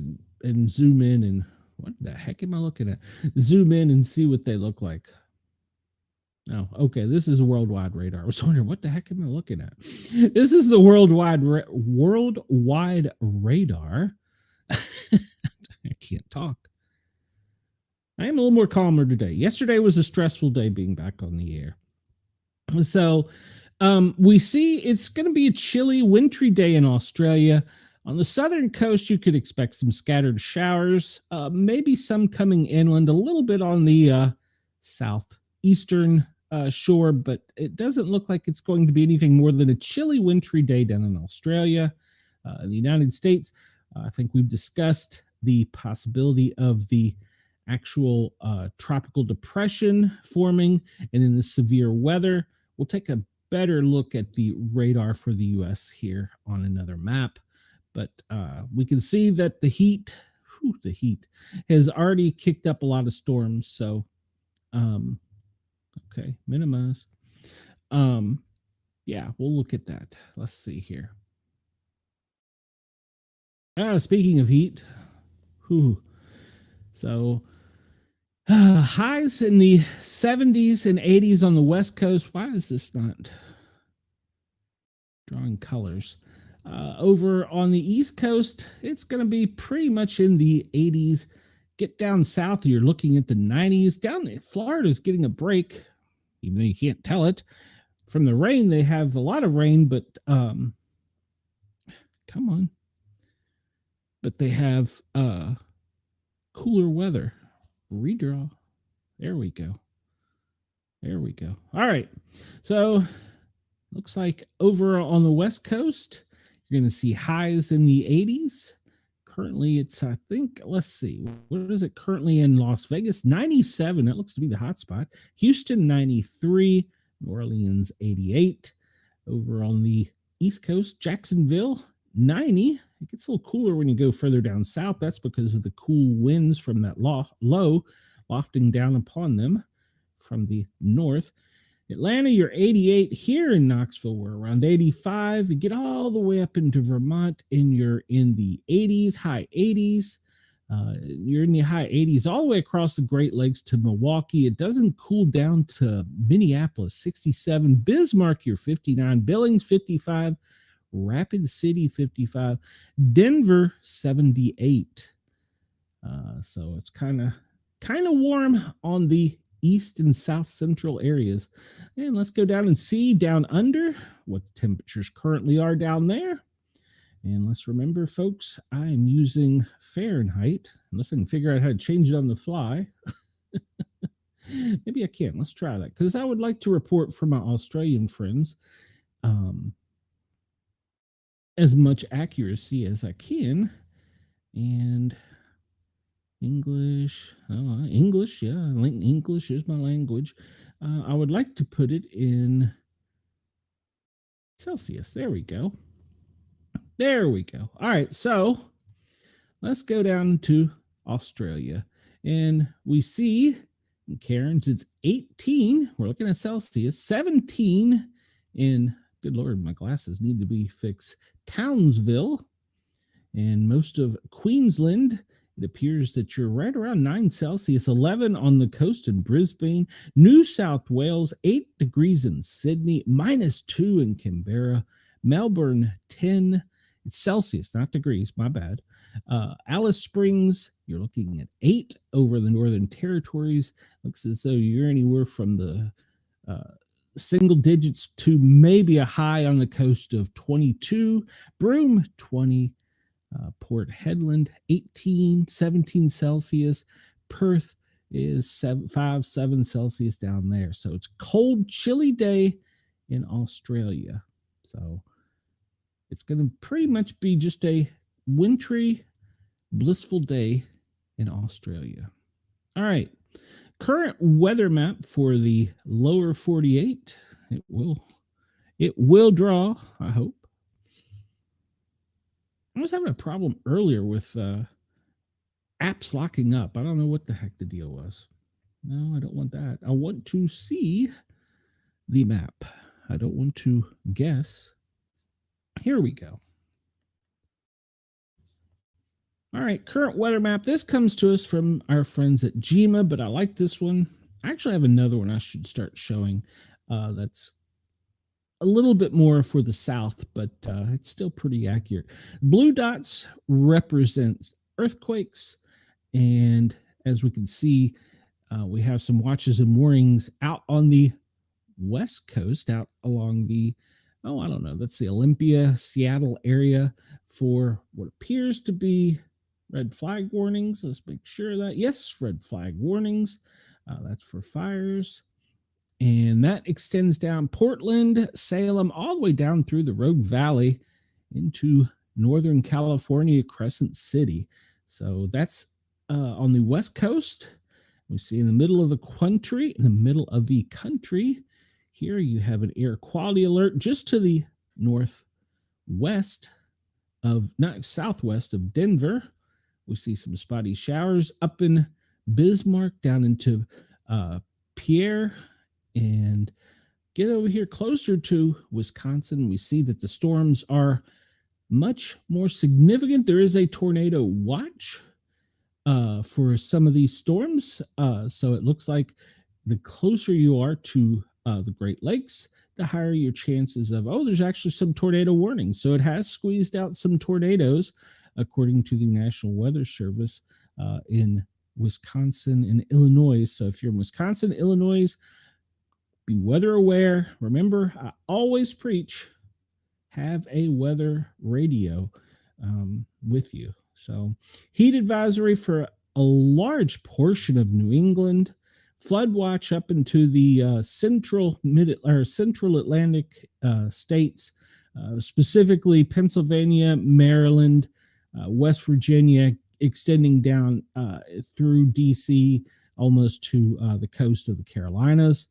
and zoom in, and what the heck am I looking at? Zoom in and see what they look like. Oh, okay. This is a worldwide radar. I was wondering, what the heck am I looking at? This is the worldwide radar. I can't talk. I am a little more calmer today. Yesterday was a stressful day being back on the air. So we see it's going to be a chilly, wintry day in Australia. On the southern coast, you could expect some scattered showers, maybe some coming inland, a little bit on the southeastern shore, but it doesn't look like it's going to be anything more than a chilly, wintry day down in Australia. In the United States, I think we've discussed the possibility of the actual tropical depression forming, and in the severe weather. We'll take a better look at the radar for the U.S. here on another map. But we can see that the heat has already kicked up a lot of storms. So, okay, minimize. Yeah, we'll look at that. Let's see here. Speaking of heat, so highs in the 70s and 80s on the West Coast. Why is this not drawing colors? Over on the East Coast, it's going to be pretty much in the 80s. Get down south, you're looking at the 90s. Down in Florida is getting a break, even though you can't tell it from the rain. They have a lot of rain, but come on. But they have cooler weather. Redraw. There we go. All right. So looks like over on the West Coast, you're going to see highs in the 80s. currently it's, I think, let's see, what is it currently in Las Vegas? 97. That looks to be the hot spot. Houston, 93. New Orleans, 88. Over on the East Coast, Jacksonville, 90. It gets a little cooler when you go further down south. That's because of the cool winds from that low wafting down upon them from the north. Atlanta, you're 88. Here in Knoxville, we're around 85. You get all the way up into Vermont, and you're in the 80s, high 80s. You're in the high 80s all the way across the Great Lakes to Milwaukee. It doesn't cool down to Minneapolis, 67. Bismarck, you're 59. Billings, 55. Rapid City, 55. Denver, 78. So it's kind of warm on the east and south central areas. And let's go down and see down under what the temperatures currently are down there. And let's remember, folks, I am using Fahrenheit, unless I can figure out how to change it on the fly. Maybe I can. Let's try that, because I would like to report for my Australian friends as much accuracy as I can. And English, English, yeah, English is my language. I would like to put it in Celsius. There we go. There we go. All right, so let's go down to Australia. And we see in Cairns, it's 18. We're looking at Celsius. 17 in, good Lord, my glasses need to be fixed, Townsville. And most of Queensland, it appears that you're right around 9 Celsius, 11 on the coast in Brisbane. New South Wales, 8 degrees in Sydney, -2 in Canberra. Melbourne, 10. It's Celsius, not degrees, my bad. Alice Springs, you're looking at 8 over the Northern Territories. Looks as though you're anywhere from the single digits to maybe a high on the coast of 22. Broome, 20. Port Hedland, 18, 17 Celsius. Perth is 7 Celsius down there. So it's cold, chilly day in Australia. So it's going to pretty much be just a wintry, blissful day in Australia. All right. Current weather map for the lower 48. It will draw, I hope. I was having a problem earlier with apps locking up. I don't know what the heck the deal was. No, I don't want that. I want to see the map. I don't want to guess. Here we go. All right, current weather map. This comes to us from our friends at Jima, but I like this one. I actually have another one I should start showing that's a little bit more for the south, but it's still pretty accurate. Blue dots represents earthquakes, and as we can see, we have some watches and warnings out on the west coast, out along the, I don't know, that's the Olympia, Seattle area for what appears to be red flag warnings. Let's make sure that, yes, red flag warnings. That's for fires. And that extends down Portland, Salem, all the way down through the Rogue Valley into Northern California, Crescent City. So that's on the West Coast. We see in the middle of the country, here you have an air quality alert just to the southwest of Denver. We see some spotty showers up in Bismarck, down into Pierre, and get over here closer to Wisconsin. We see that the storms are much more significant. There is a tornado watch for some of these storms. So it looks like the closer you are to the Great Lakes, the higher your chances of, there's actually some tornado warnings. So it has squeezed out some tornadoes, according to the National Weather Service in Wisconsin and Illinois. So if you're in Wisconsin, Illinois, be weather aware. Remember, I always preach, have a weather radio with you. So heat advisory for a large portion of New England, flood watch up into the central Atlantic states, specifically Pennsylvania, Maryland, West Virginia extending down through DC almost to the coast of the Carolinas.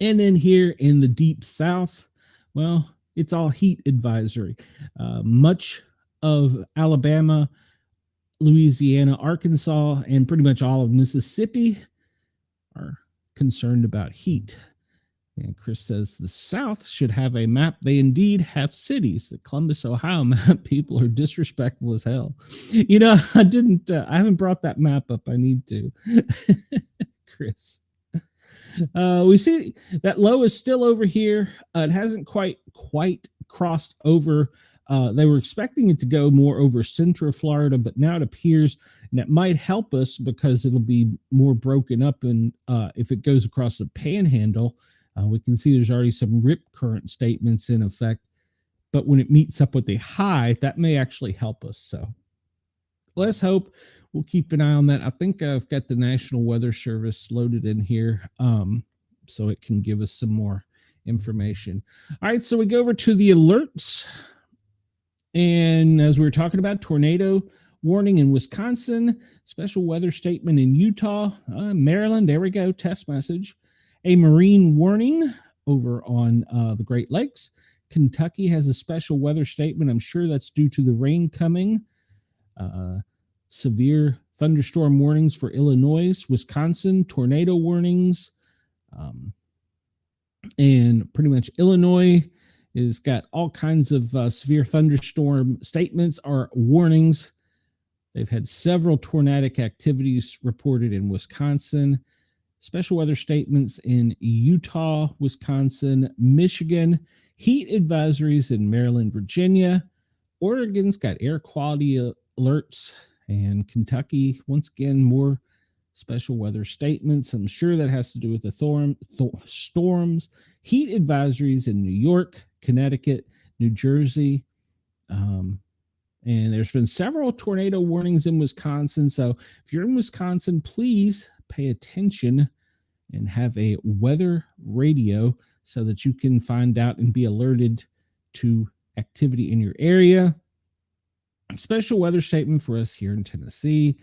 And then here in the deep south, well, it's all heat advisory. Much of Alabama, Louisiana, Arkansas, and pretty much all of Mississippi are concerned about heat. And Chris says the South should have a map. They indeed have cities. The Columbus, Ohio map, people are disrespectful as hell. You know, I haven't brought that map up. I need to. Chris. We see that low is still over here. It hasn't quite crossed over. They were expecting it to go more over central Florida, but now it appears, and that might help us because it'll be more broken up. And if it goes across the panhandle, we can see there's already some rip current statements in effect. But when it meets up with the high, that may actually help us. So let's hope. We'll keep an eye on that. I think I've got the National Weather Service loaded in here so it can give us some more information. All right, so we go over to the alerts. And as we were talking about, tornado warning in Wisconsin, special weather statement in Utah, Maryland, there we go, test message. A marine warning over on the Great Lakes. Kentucky has a special weather statement. I'm sure that's due to the rain coming. Severe thunderstorm warnings for Illinois, Wisconsin, tornado warnings. And pretty much Illinois has got all kinds of severe thunderstorm statements or warnings. They've had several tornadic activities reported in Wisconsin. Special weather statements in Utah, Wisconsin, Michigan. Heat advisories in Maryland, Virginia. Oregon's got air quality alerts. And Kentucky, once again, more special weather statements. I'm sure that has to do with the storms. Heat advisories in New York, Connecticut, New Jersey. And there's been several tornado warnings in Wisconsin. So if you're in Wisconsin, please pay attention and have a weather radio so that you can find out and be alerted to activity in your area. Special weather statement for us here in Tennessee.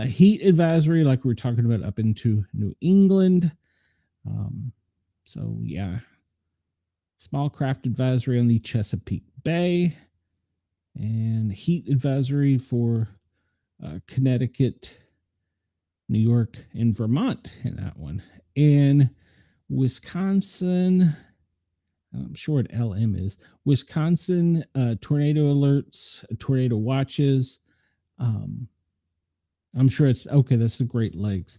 Heat advisory, like we were talking about, up into New England. So, yeah. Small craft advisory on the Chesapeake Bay. And heat advisory for Connecticut, New York, and Vermont in that one. And Wisconsin, I'm sure what LM is. Wisconsin, tornado alerts, tornado watches. I'm sure it's, okay, that's the Great Lakes.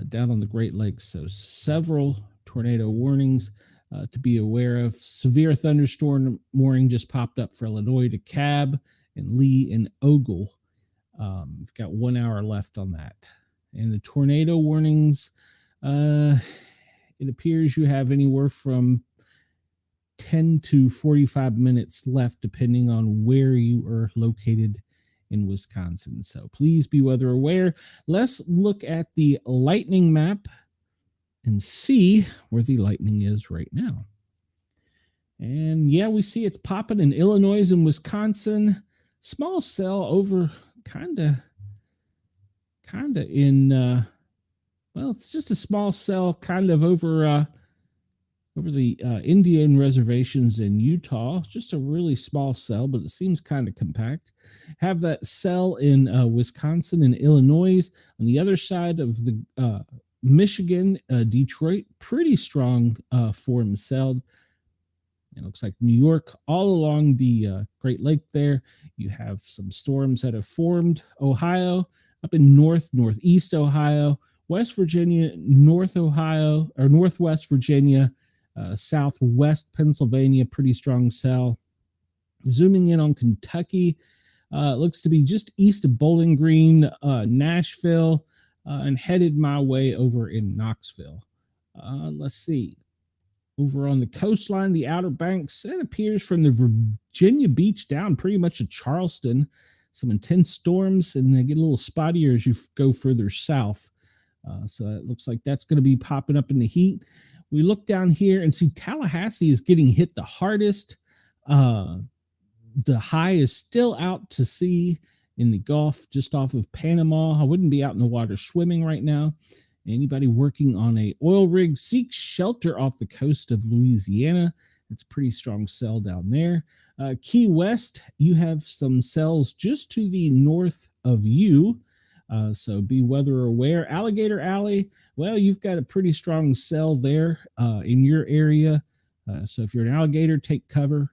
Down on the Great Lakes, so several tornado warnings to be aware of. Severe thunderstorm warning just popped up for Illinois, DeKalb, and Lee and Ogle. We've got 1 hour left on that. And the tornado warnings, it appears you have anywhere from 10 to 45 minutes left, depending on where you are located in Wisconsin. So please be weather aware. Let's look at the lightning map and see where the lightning is right now. And yeah, we see it's popping in Illinois and Wisconsin. Small cell over kind of in, well, it's just a small cell kind of over the Indian reservations in Utah. Just a really small cell, but it seems kind of compact. Have that cell in Wisconsin and Illinois. On the other side of the Michigan, Detroit, pretty strong form cell. It looks like New York, all along the Great Lake there. You have some storms that have formed. Ohio, up in northeast Ohio, West Virginia, North Ohio, or Northwest Virginia, Southwest Pennsylvania, pretty strong cell. Zooming in on Kentucky, it looks to be just east of Bowling Green, Nashville, and headed my way over in Knoxville. Let's see. Over on the coastline, the Outer Banks, it appears from the Virginia Beach down pretty much to Charleston. Some intense storms, and they get a little spottier as you go further south. So it looks like that's going to be popping up in the heat. We look down here and see Tallahassee is getting hit the hardest. The high is still out to sea in the Gulf, just off of Panama. I wouldn't be out in the water swimming right now. Anybody working on a oil rig seeks shelter off the coast of Louisiana. It's a pretty strong cell down there. Key West, you have some cells just to the north of you. So be weather aware. Alligator Alley, well, you've got a pretty strong cell there in your area. So if you're an alligator, take cover.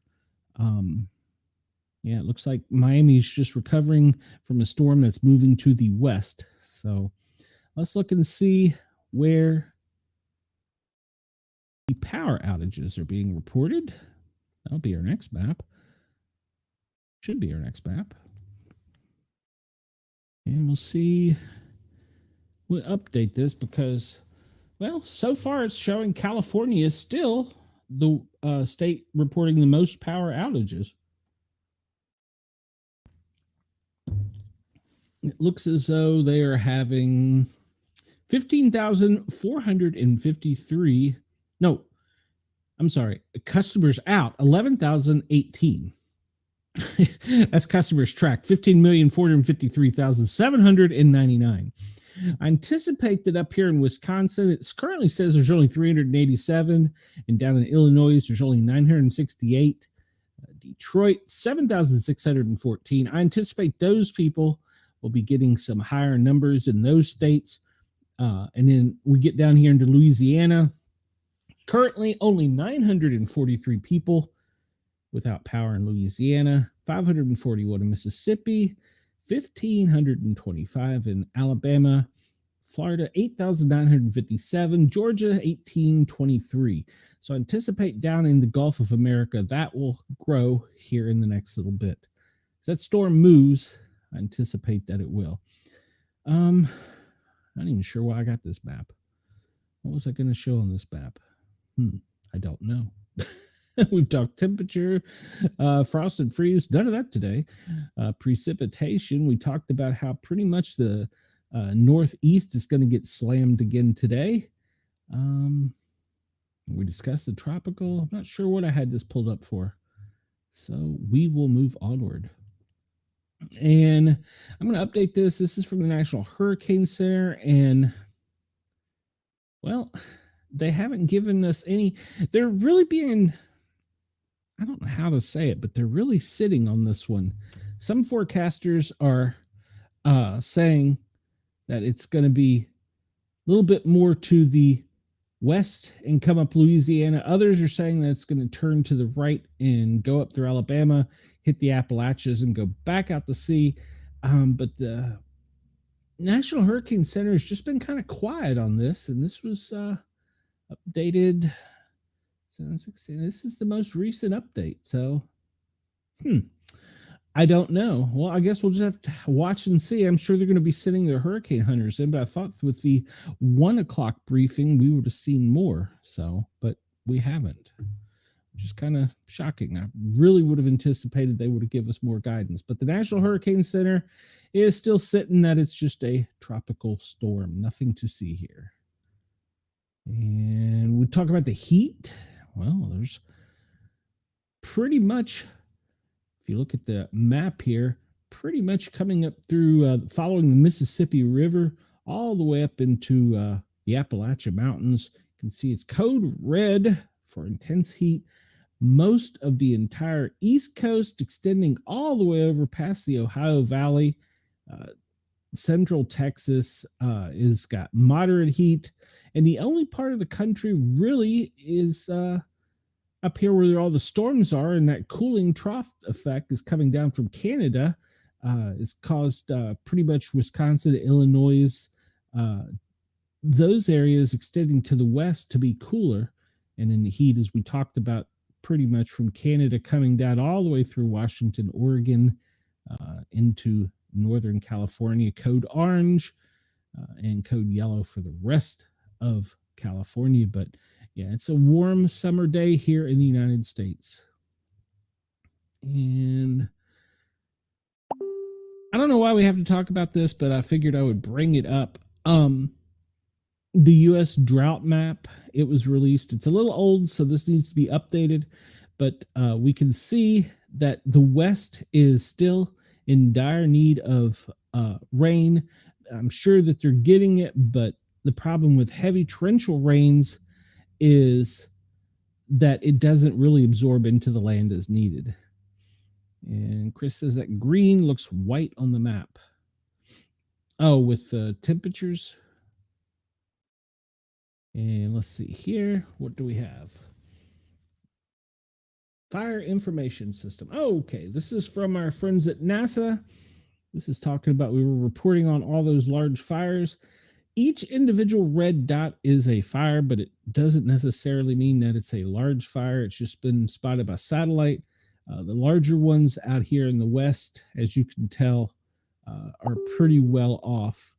Yeah, it looks like Miami's just recovering from a storm that's moving to the west. So let's look and see where the power outages are being reported. That'll be our next map. Should be our next map. And we'll see. We'll update this because, well, so far it's showing California is still the state reporting the most power outages. It looks as though they are having 15,453. No, I'm sorry. Customers out, 11,018. That's customers tracked, 15,453,799. I anticipate that up here in Wisconsin, it currently says there's only 387, and down in Illinois, there's only 968. Detroit, 7,614. I anticipate those people will be getting some higher numbers in those states. And then we get down here into Louisiana. Currently, only 943 people without power in Louisiana, 541 in Mississippi, 1,525 in Alabama, Florida, 8,957, Georgia, 1,823. So anticipate down in the Gulf of America, that will grow here in the next little bit. As that storm moves, I anticipate that it will. I'm not even sure why I got this map. What was I going to show on this map? I don't know. We've talked temperature, frost and freeze, none of that today. Precipitation, we talked about how pretty much the northeast is going to get slammed again today. We discussed the tropical. I'm not sure what I had this pulled up for. So we will move onward. And I'm going to update this. This is from the National Hurricane Center. And, well, they haven't given us any. They're really being, I don't know how to say it, but they're really sitting on this one. Some forecasters are saying that it's going to be a little bit more to the west and come up Louisiana. Others are saying that it's going to turn to the right and go up through Alabama, hit the Appalachians, and go back out to sea. But the National Hurricane Center has just been kind of quiet on this, and this was updated. This is the most recent update. So, I don't know. Well, I guess we'll just have to watch and see. I'm sure they're going to be sending their hurricane hunters in, but I thought with the 1 o'clock briefing, we would have seen more. So, but we haven't, which is kind of shocking. I really would have anticipated they would have given us more guidance, but the National Hurricane Center is still sitting that it's just a tropical storm. Nothing to see here. And we talk about the heat. Well, there's pretty much, if you look at the map here, pretty much coming up through following the Mississippi River all the way up into the Appalachian Mountains. You can see it's code red for intense heat. Most of the entire East Coast extending all the way over past the Ohio Valley. Central Texas is got moderate heat. And the only part of the country really is up here where all the storms are, and that cooling trough effect is coming down from Canada. It's caused pretty much Wisconsin, Illinois, those areas extending to the west to be cooler. And in the heat, as we talked about, pretty much from Canada coming down all the way through Washington, Oregon, into Northern California, code orange, and code yellow for the rest of California. But yeah, it's a warm summer day here in the United States. And I don't know why we have to talk about this, but I figured I would bring it up. The U.S. drought map, it was released. It's a little old, so this needs to be updated. But we can see that the West is still in dire need of rain. I'm sure that they're getting it, but the problem with heavy torrential rains is that it doesn't really absorb into the land as needed. And Chris says that green looks white on the map. Oh, with the temperatures. And let's see here. What do we have? Fire Information System. Oh, okay. This is from our friends at NASA. This is talking about, we were reporting on all those large fires. Each individual red dot is a fire, but it doesn't necessarily mean that it's a large fire. It's just been spotted by satellite. The larger ones out here in the West, as you can tell, are pretty well off.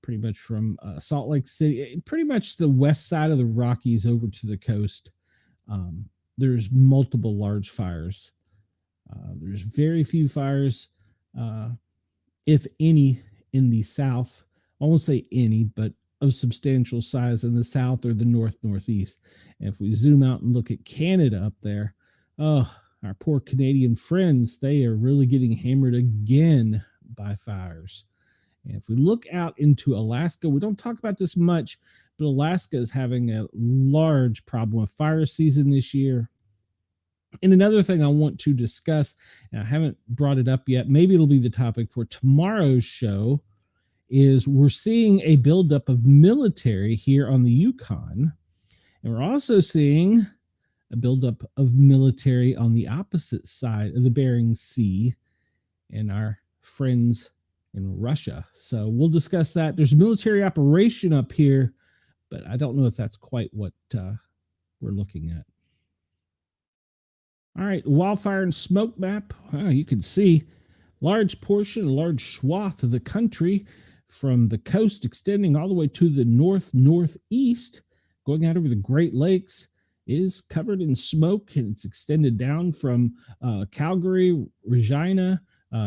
Pretty much from Salt Lake City, pretty much the west side of the Rockies over to the coast. There's multiple large fires. There's very few fires, if any, in the South. I won't say any, but of substantial size in the South or the Northeast. And if we zoom out and look at Canada up there, oh, our poor Canadian friends, they are really getting hammered again by fires. And if we look out into Alaska, we don't talk about this much, but Alaska is having a large problem with fire season this year. And another thing I want to discuss, and I haven't brought it up yet, maybe it'll be the topic for tomorrow's show, is we're seeing a buildup of military here on the Yukon. And we're also seeing a buildup of military on the opposite side of the Bering Sea and our friends in Russia. So we'll discuss that. There's a military operation up here, but I don't know if that's quite what we're looking at. All right, wildfire and smoke map. You can see large portion, a large swath of the country from the coast extending all the way to the northeast, going out over the Great Lakes, is covered in smoke, and it's extended down from Calgary, Regina,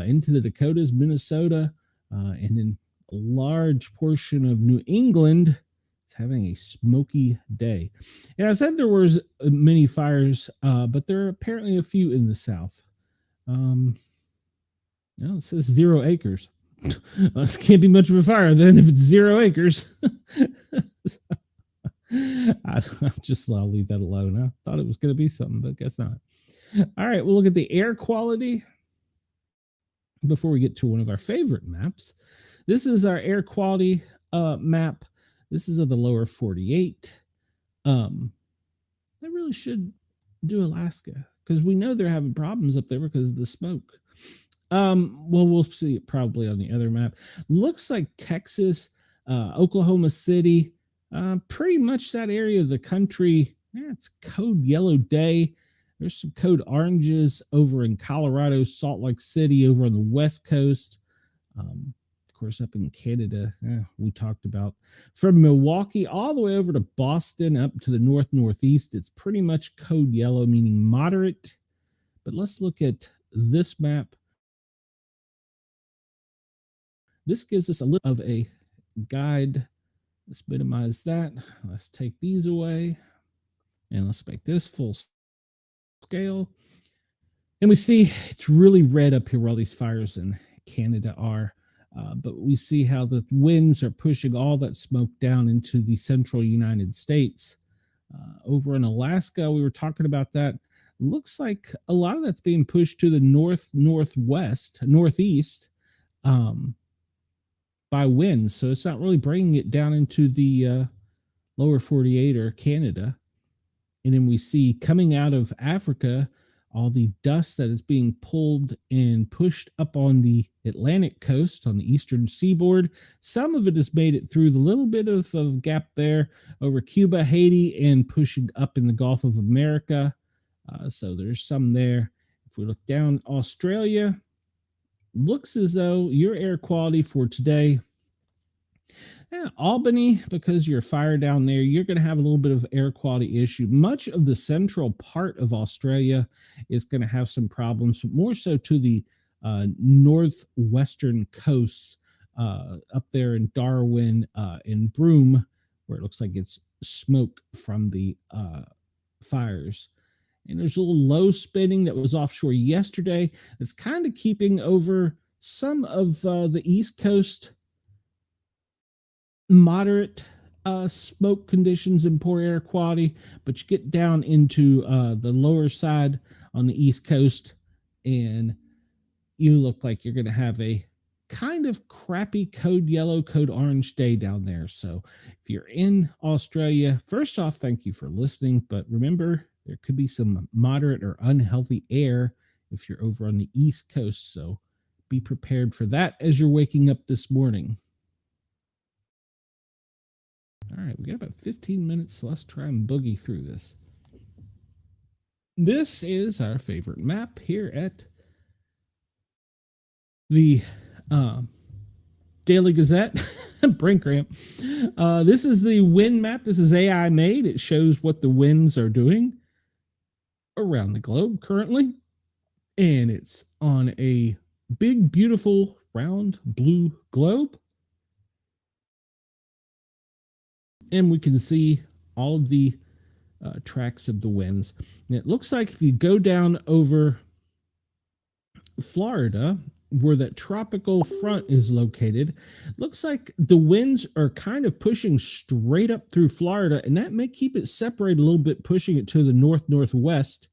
into the Dakotas, Minnesota, and then a large portion of New England is having a smoky day. And I said there was many fires, but there are apparently a few in the South. Well, it says 0 acres. This can't be much of a fire then if it's 0 acres. I'll leave that alone. I thought it was going to be something, but guess not. All right, we'll look at the air quality before we get to one of our favorite maps. This is our air quality map. This is of the lower 48. I really should do Alaska because we know they're having problems up there because of the smoke. Well, we'll see it probably on the other map. Looks like Texas, Oklahoma City, pretty much that area of the country. It's code yellow day. There's some code oranges over in Colorado, Salt Lake City, over on the West Coast. Of course, up in Canada, we talked about. From Milwaukee all the way over to Boston, up to the northeast, it's pretty much code yellow, meaning moderate. But let's look at this map. This gives us a little of a guide. Let's minimize that. Let's take these away. And let's make this full scale. And we see it's really red up here where all these fires in Canada are. But we see how the winds are pushing all that smoke down into the central United States. Over in Alaska, we were talking about that. Looks like a lot of that's being pushed to the northeast by winds. So it's not really bringing it down into the lower 48 or Canada. And then we see coming out of Africa, all the dust that is being pulled and pushed up on the Atlantic coast, on the eastern seaboard. Some of it has made it through the little bit of gap there over Cuba, Haiti, and pushing up in the Gulf of America. So there's some there. If we look down Australia, looks as though your air quality for today, Albany, because you're fire down there, you're going to have a little bit of air quality issue. Much of the central part of Australia is going to have some problems, but more so to the northwestern coasts, up there in Darwin and Broome, where it looks like it's smoke from the fires. And there's a little low spinning that was offshore yesterday. It's kind of keeping over some of the East Coast moderate smoke conditions and poor air quality, but you get down into the lower side on the East Coast, and you look like you're going to have a kind of crappy code yellow, code orange day down there. So if you're in Australia, first off, thank you for listening. But remember, there could be some moderate or unhealthy air if you're over on the East Coast. So be prepared for that as you're waking up this morning. All right, we got about 15 minutes, so let's try and boogie through this. This is our favorite map here at the Daily Gazette, brain cramp. This is the wind map. This is AI made. It shows what the winds are doing around the globe currently. And it's on a big, beautiful, round blue globe. And we can see all of the tracks of the winds. And it looks like if you go down over Florida, where that tropical front is located, looks like the winds are kind of pushing straight up through Florida, and that may keep it separated a little bit, pushing it to the northwest,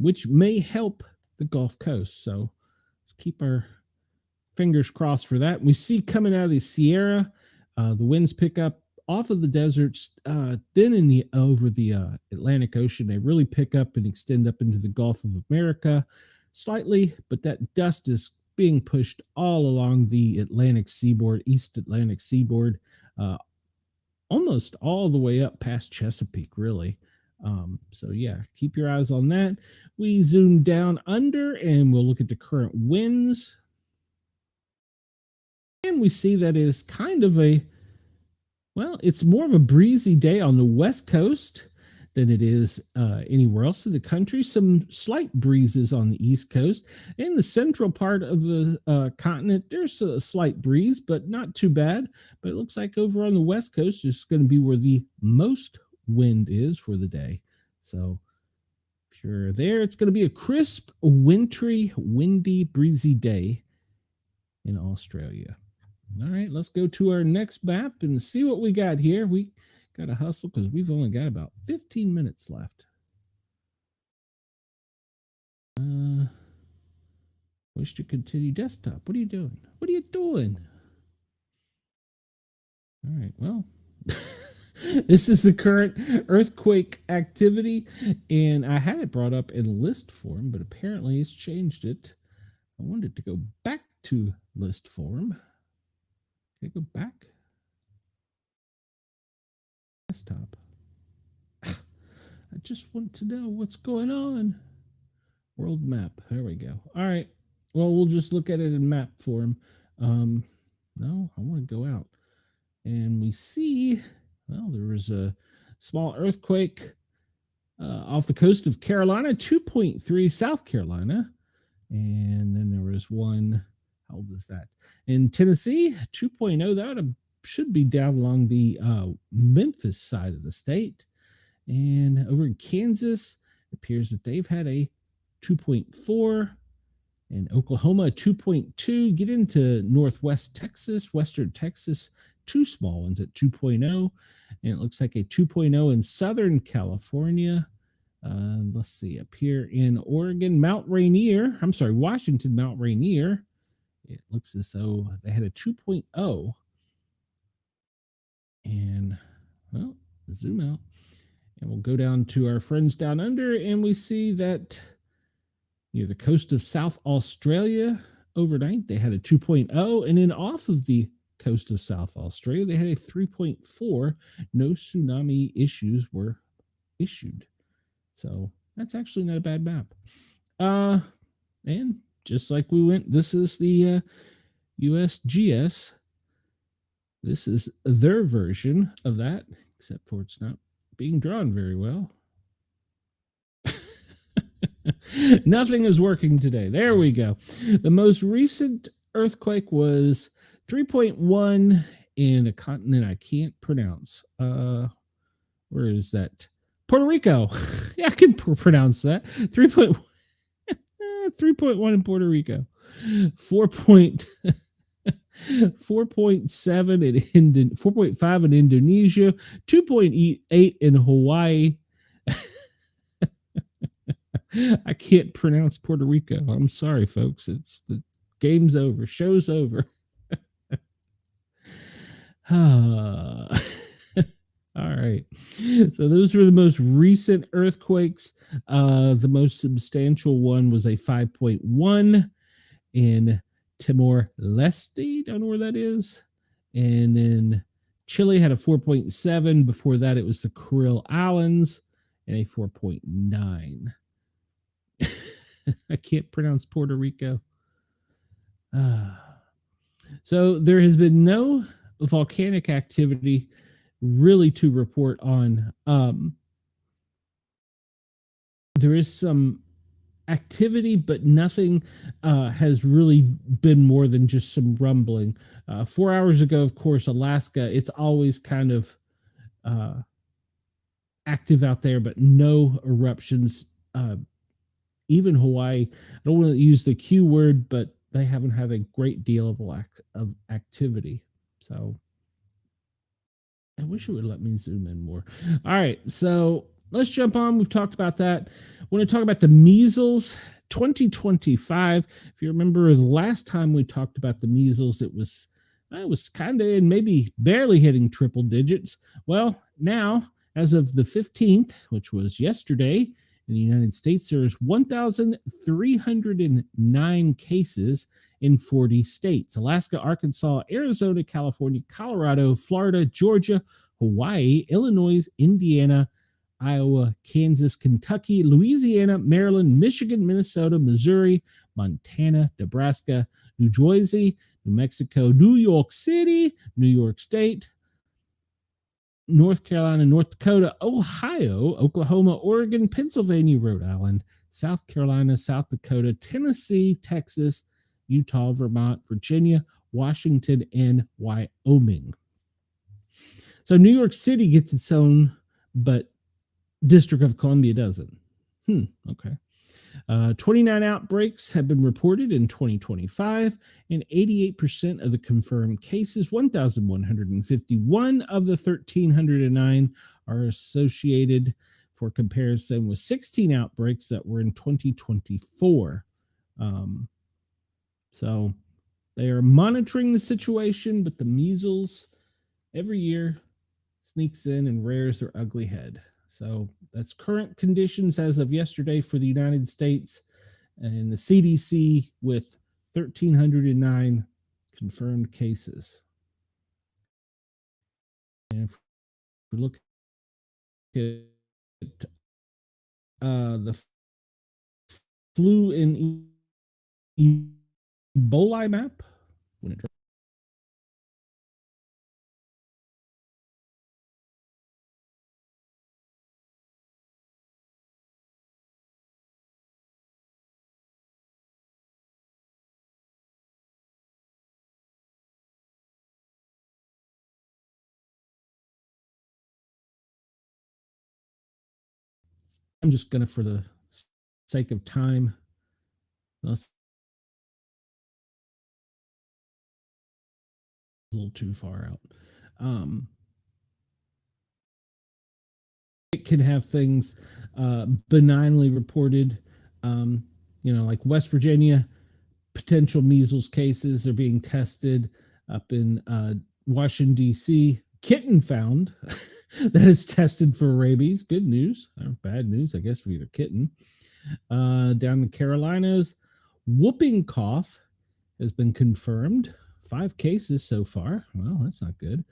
which may help the Gulf Coast. So let's keep our fingers crossed for that. We see coming out of the Sierra, the winds pick up off of the deserts, then over the Atlantic Ocean. They really pick up and extend up into the Gulf of America slightly, but that dust is being pushed all along the Atlantic seaboard, East Atlantic seaboard, almost all the way up past Chesapeake, really. So yeah, keep your eyes on that. We zoom down under and we'll look at the current winds. And we see that is kind of it's more of a breezy day on the West Coast than it is anywhere else in the country. Some slight breezes on the East Coast. In the central part of the continent, there's a slight breeze, but not too bad. But it looks like over on the West Coast, it's going to be where the most wind is for the day. So if you're there, it's going to be a crisp, wintry, windy, breezy day in Australia. All right, let's go to our next map and see what we got here. We got to hustle because we've only got about 15 minutes left. Wish to continue desktop. What are you doing? What are you doing? All right, well, this is the current earthquake activity, and I had it brought up in list form, but apparently it's changed it. I wanted to go back to list form. Can I go back? Desktop. I just want to know what's going on. World map. There we go. All right. Well, we'll just look at it in map form. No, I want to go out. And we see, well, there was a small earthquake off the coast of Carolina, 2.3, South Carolina. And then there was one, how old is that? In Tennessee, 2.0. That should be down along the Memphis side of the state. And over in Kansas, it appears that they've had a 2.4. And Oklahoma, a 2.2. Get into northwest Texas, western Texas, two small ones at 2.0. And it looks like a 2.0 in Southern California. Let's see, up here in Oregon, Washington, Mount Rainier. It looks as though they had a 2.0. And, well, zoom out. And we'll go down to our friends down under, and we see that near the coast of South Australia overnight, they had a 2.0. And then off of the coast of South Australia, they had a 3.4. No tsunami issues were issued. So that's actually not a bad map. And just like we went, this is the USGS. This is their version of that, except for it's not being drawn very well. Nothing is working today. There we go. The most recent earthquake was 3.1 in a continent I can't pronounce. Where is that? Puerto Rico. Yeah, I can pronounce that. 3.1 in Puerto Rico. 4.7 in 4.5 in Indonesia, 2.8 in Hawaii. I can't pronounce Puerto Rico. I'm sorry, folks. It's the game's over. Show's over. All right. So those were the most recent earthquakes. The most substantial one was a 5.1 in Timor-Leste. Don't know where that is. And then Chile had a 4.7. Before that, it was the Kuril Islands and a 4.9. I can't pronounce Puerto Rico. So there has been no volcanic activity really to report on. There is some activity, but nothing has really been more than just some rumbling. 4 hours ago, of course, Alaska, it's always kind of active out there, but no eruptions. Even Hawaii, I don't want to use the Q word, but they haven't had a great deal of activity. So I wish it would let me zoom in more. All right, so let's jump on. We've talked about that. I want to talk about the measles 2025. If you remember the last time we talked about the measles, it was kind of and maybe barely hitting triple digits. Well, now, as of the 15th, which was yesterday, in the United States, there's 1,309 cases in 40 states: Alaska, Arkansas, Arizona, California, Colorado, Florida, Georgia, Hawaii, Illinois, Indiana, Iowa, Kansas, Kentucky, Louisiana, Maryland, Michigan, Minnesota, Missouri, Montana, Nebraska, New Jersey, New Mexico, New York City, New York State, North Carolina, North Dakota, Ohio, Oklahoma, Oregon, Pennsylvania, Rhode Island, South Carolina, South Dakota, Tennessee, Texas, Utah, Vermont, Virginia, Washington, and Wyoming. So New York City gets its own, but District of Columbia doesn't. Okay. 29 outbreaks have been reported in 2025, and 88% of the confirmed cases, 1,151 of the 1,309, are associated, for comparison, with 16 outbreaks that were in 2024. So they are monitoring the situation, but the measles every year sneaks in and rears their ugly head. So that's current conditions as of yesterday for the United States and the CDC with 1,309 confirmed cases. And if we look at the flu and Ebola map, when it I'm just going to, for the sake of time, let's a little too far out. It can have things benignly reported, like West Virginia, potential measles cases are being tested. Up in Washington, D.C., kitten found that is tested for rabies. Good news, or bad news, I guess, for either kitten. Down in the Carolinas, whooping cough has been confirmed. 5 cases so far. Well, that's not good.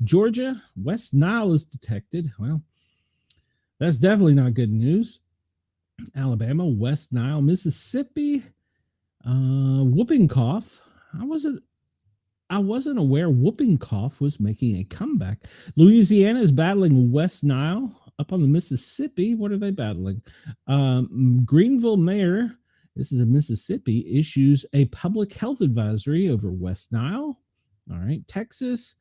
Georgia, West Nile is detected. Well, that's definitely not good news. Alabama, West Nile, Mississippi, whooping cough. I wasn't aware whooping cough was making a comeback. Louisiana is battling West Nile. Up on the Mississippi, what are they battling? Greenville mayor, this is in Mississippi, issues a public health advisory over West Nile. All right. Texas,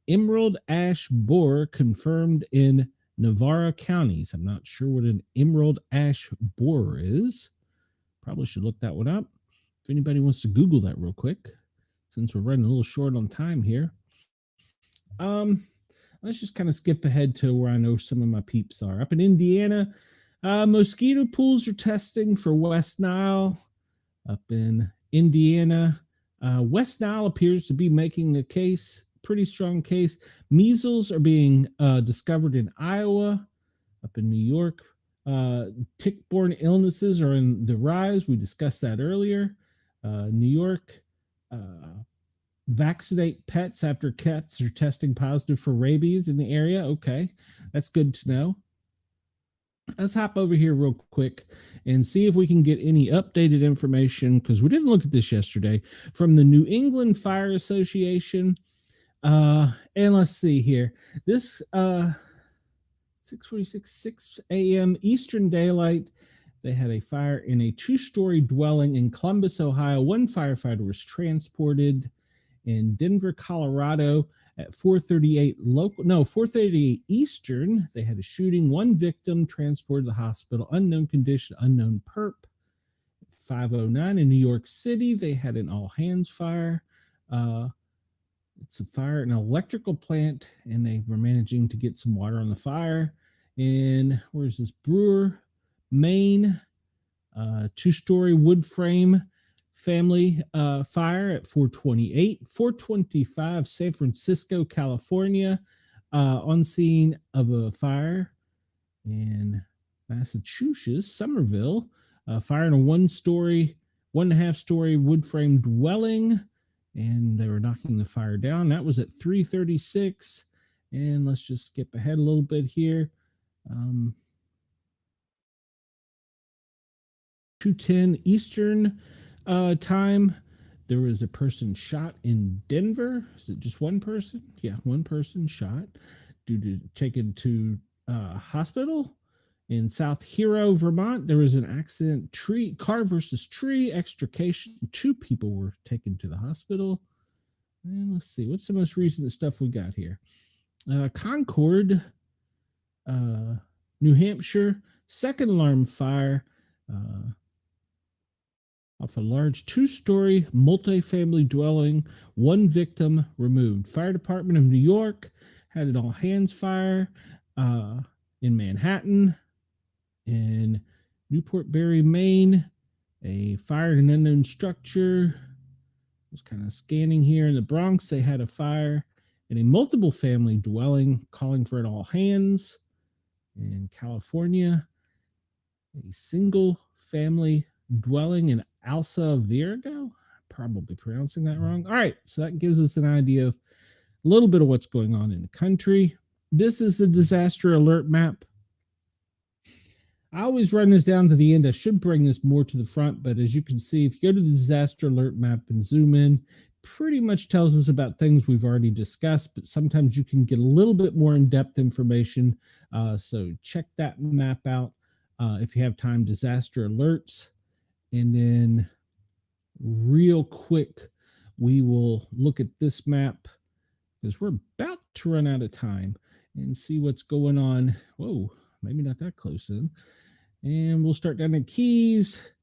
emerald ash borer confirmed in Navarra counties. I'm not sure what an emerald ash borer is. Probably should look that one up. If anybody wants to Google that real quick, since we're running a little short on time here. Let's just kind of skip ahead to where I know some of my peeps are. Up in Indiana, mosquito pools are testing for West Nile. Up in Indiana, West Nile appears to be making a case, pretty strong case. Measles are being discovered in Iowa. Up in New York, tick-borne illnesses are in the rise. We discussed that earlier. New York, vaccinate pets after cats are testing positive for rabies in the area. Okay, that's good to know. Let's hop over here real quick and see if we can get any updated information, because we didn't look at this yesterday, from the New England Fire Association. And let's see here. This 6:46, 6 a.m. Eastern Daylight, they had a fire in a two-story dwelling in Columbus, Ohio. One firefighter was transported. In Denver, Colorado at 4:38 Eastern, they had a shooting. One victim transported to the hospital, unknown condition, unknown perp. 5:09 in New York City, they had an all-hands fire. It's a fire in an electrical plant, and they were managing to get some water on the fire. And where's this? Brewer, Maine, two-story wood frame family fire at 4:28. 4:25 San Francisco, California, on scene of a fire in Massachusetts, Somerville, fire in a one-story, 1.5-story wood frame dwelling, and they were knocking the fire down. That was at 3:36. And let's just skip ahead a little bit here. 2:10 Eastern time, there was a person shot in Denver. Is it just one person? Yeah, one person shot due to taken to hospital. In South Hero, Vermont, there was an accident, car versus tree extrication. 2 people were taken to the hospital. And let's see, what's the most recent stuff we got here? Concord, New Hampshire, second alarm fire off a large 2-story multifamily dwelling, 1 victim removed. Fire Department of New York had an all-hands fire in Manhattan. In Newport Berry, Maine, a fire in an unknown structure. Just kind of scanning here. In the Bronx, they had a fire in a multiple family dwelling, calling for an all-hands. In California, a single family dwelling in Alsa Virgo, probably pronouncing that wrong. All right, so that gives us an idea of a little bit of what's going on in the country. This is the disaster alert map. I always run this down to the end. I should bring this more to the front, but as you can see, if you go to the disaster alert map and zoom in, pretty much tells us about things we've already discussed, but sometimes you can get a little bit more in-depth information. So check that map out if you have time, disaster alerts. And then real quick, we will look at this map because we're about to run out of time and see what's going on. Whoa, maybe not that close in. And we'll start down in Keys.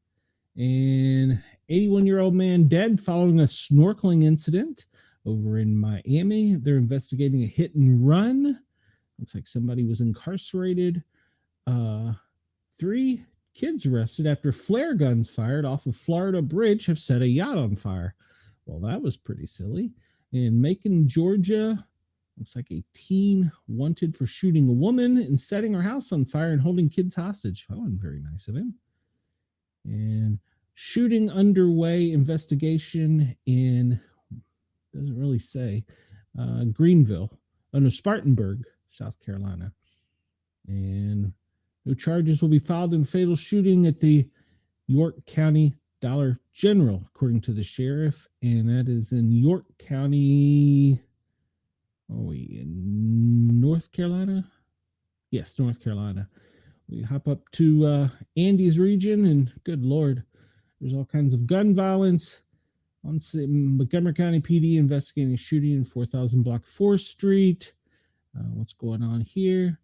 And 81-year-old man dead following a snorkeling incident over in Miami. They're investigating a hit and run. Looks like somebody was incarcerated. 3 kids arrested after flare guns fired off of Florida bridge have set a yacht on fire. Well, that was pretty silly. In Macon, Georgia, looks like a teen wanted for shooting a woman and setting her house on fire and holding kids hostage. That wasn't very nice of him. And shooting underway, investigation in, doesn't really say, Greenville, Spartanburg, South Carolina. And no charges will be filed in fatal shooting at the York County Dollar General, according to the sheriff. And that is in York County. Are we in North Carolina? Yes, North Carolina. We hop up to Andy's region, and good Lord, there's all kinds of gun violence. On Montgomery County PD investigating a shooting in 4000 block 4th Street. What's going on here?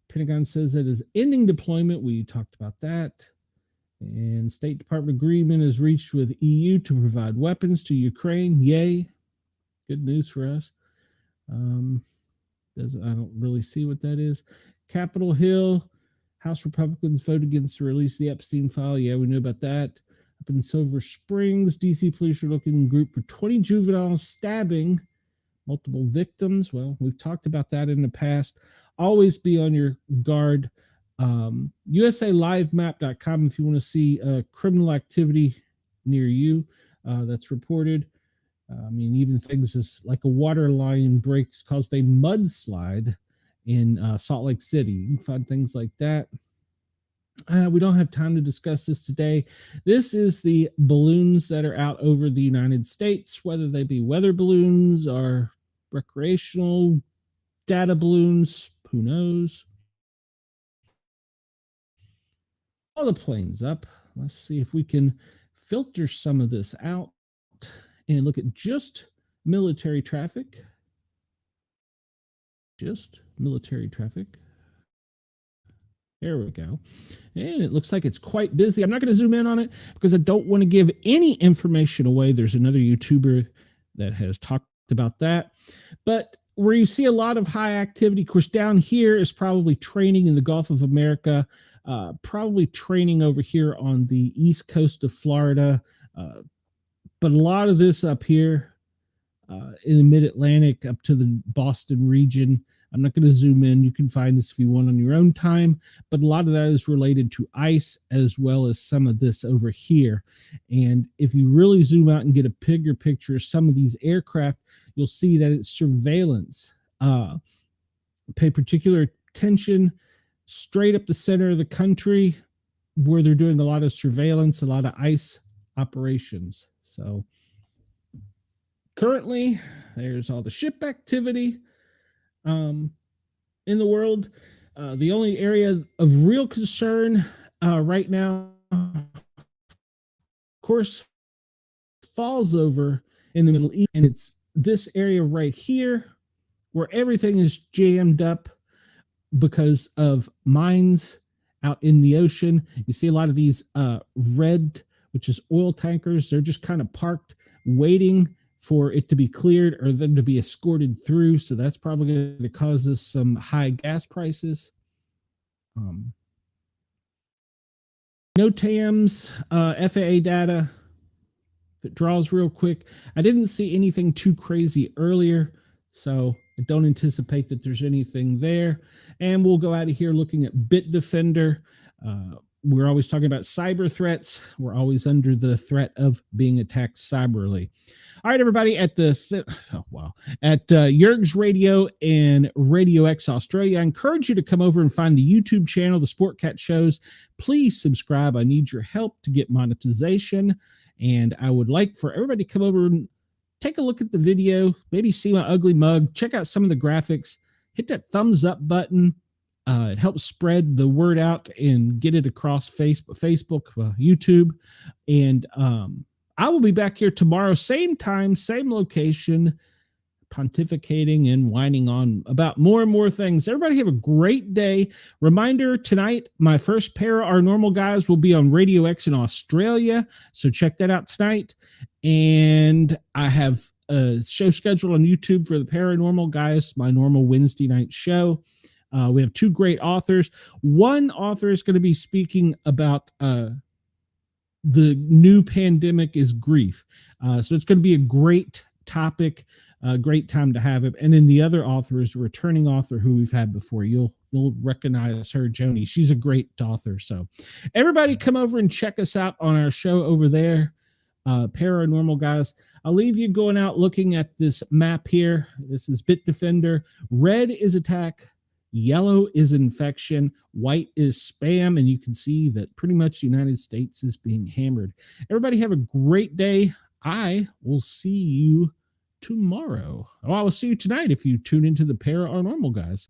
Pentagon says it is ending deployment. We talked about that. And State Department agreement is reached with EU to provide weapons to Ukraine. Yay. Good news for us. I don't really see what that is. Capitol Hill, House Republicans vote against the release of the Epstein file. Yeah, we knew about that. Up in Silver Springs, DC police are looking group for 20 juveniles stabbing multiple victims. Well, we've talked about that in the past. Always be on your guard. USALiveMap.com if you want to see criminal activity near you that's reported. Even things as like a water line breaks caused a mudslide in Salt Lake City. You can find things like that. We don't have time to discuss this today. This is the balloons that are out over the United States, whether they be weather balloons or recreational data balloons, who knows? All the planes up. Let's see if we can filter some of this out and look at just military traffic. Just military traffic. There we go. And it looks like it's quite busy. I'm not going to zoom in on it because I don't want to give any information away. There's another YouTuber that has talked about that. But where you see a lot of high activity, of course, down here is probably training in the Gulf of America, probably training over here on the east coast of Florida. But a lot of this up here in the mid-Atlantic up to the Boston region. I'm not going to zoom in. You can find this if you want on your own time. But a lot of that is related to ice as well as some of this over here. And if you really zoom out and get a bigger picture of some of these aircraft, you'll see that it's surveillance. Pay particular attention straight up the center of the country where they're doing a lot of surveillance, a lot of ice operations. So currently, there's all the ship activity in the world. The only area of real concern right now, of course, falls over in the Middle East, and it's this area right here where everything is jammed up because of mines out in the ocean. You see a lot of these red, which is oil tankers. They're just kind of parked waiting for it to be cleared or them to be escorted through. So that's probably going to cause us some high gas prices. No TAMs, FAA data. If it draws real quick. I didn't see anything too crazy earlier, so I don't anticipate that there's anything there. And we'll go out of here looking at Bitdefender. We're always talking about cyber threats. We're always under the threat of being attacked cyberly. All right, everybody, at Yerg's Radio and Radio X Australia, I encourage you to come over and find the YouTube channel, the Sportcat shows. Please subscribe. I need your help to get monetization. And I would like for everybody to come over and take a look at the video, maybe see my ugly mug, check out some of the graphics, hit that thumbs up button. It helps spread the word out and get it across Facebook, YouTube. And I will be back here tomorrow, same time, same location, pontificating and whining on about more and more things. Everybody have a great day. Reminder, tonight, my first pair of our normal guys will be on Radio X in Australia. So check that out tonight. And I have a show scheduled on YouTube for the Paranormal Guys, my normal Wednesday night show. We have two great authors. One author is going to be speaking about the new pandemic is grief. So it's going to be a great topic, a great time to have it. And then the other author is a returning author who we've had before. You'll recognize her, Joni. She's a great author. So everybody come over and check us out on our show over there, Paranormal Guys. I'll leave you going out looking at this map here. This is Bitdefender. Red is attack. Yellow is infection, white is spam, and you can see that pretty much the United States is being hammered. Everybody have a great day. I will see you tomorrow. Oh, I will see you tonight if you tune into the Paranormal Guys.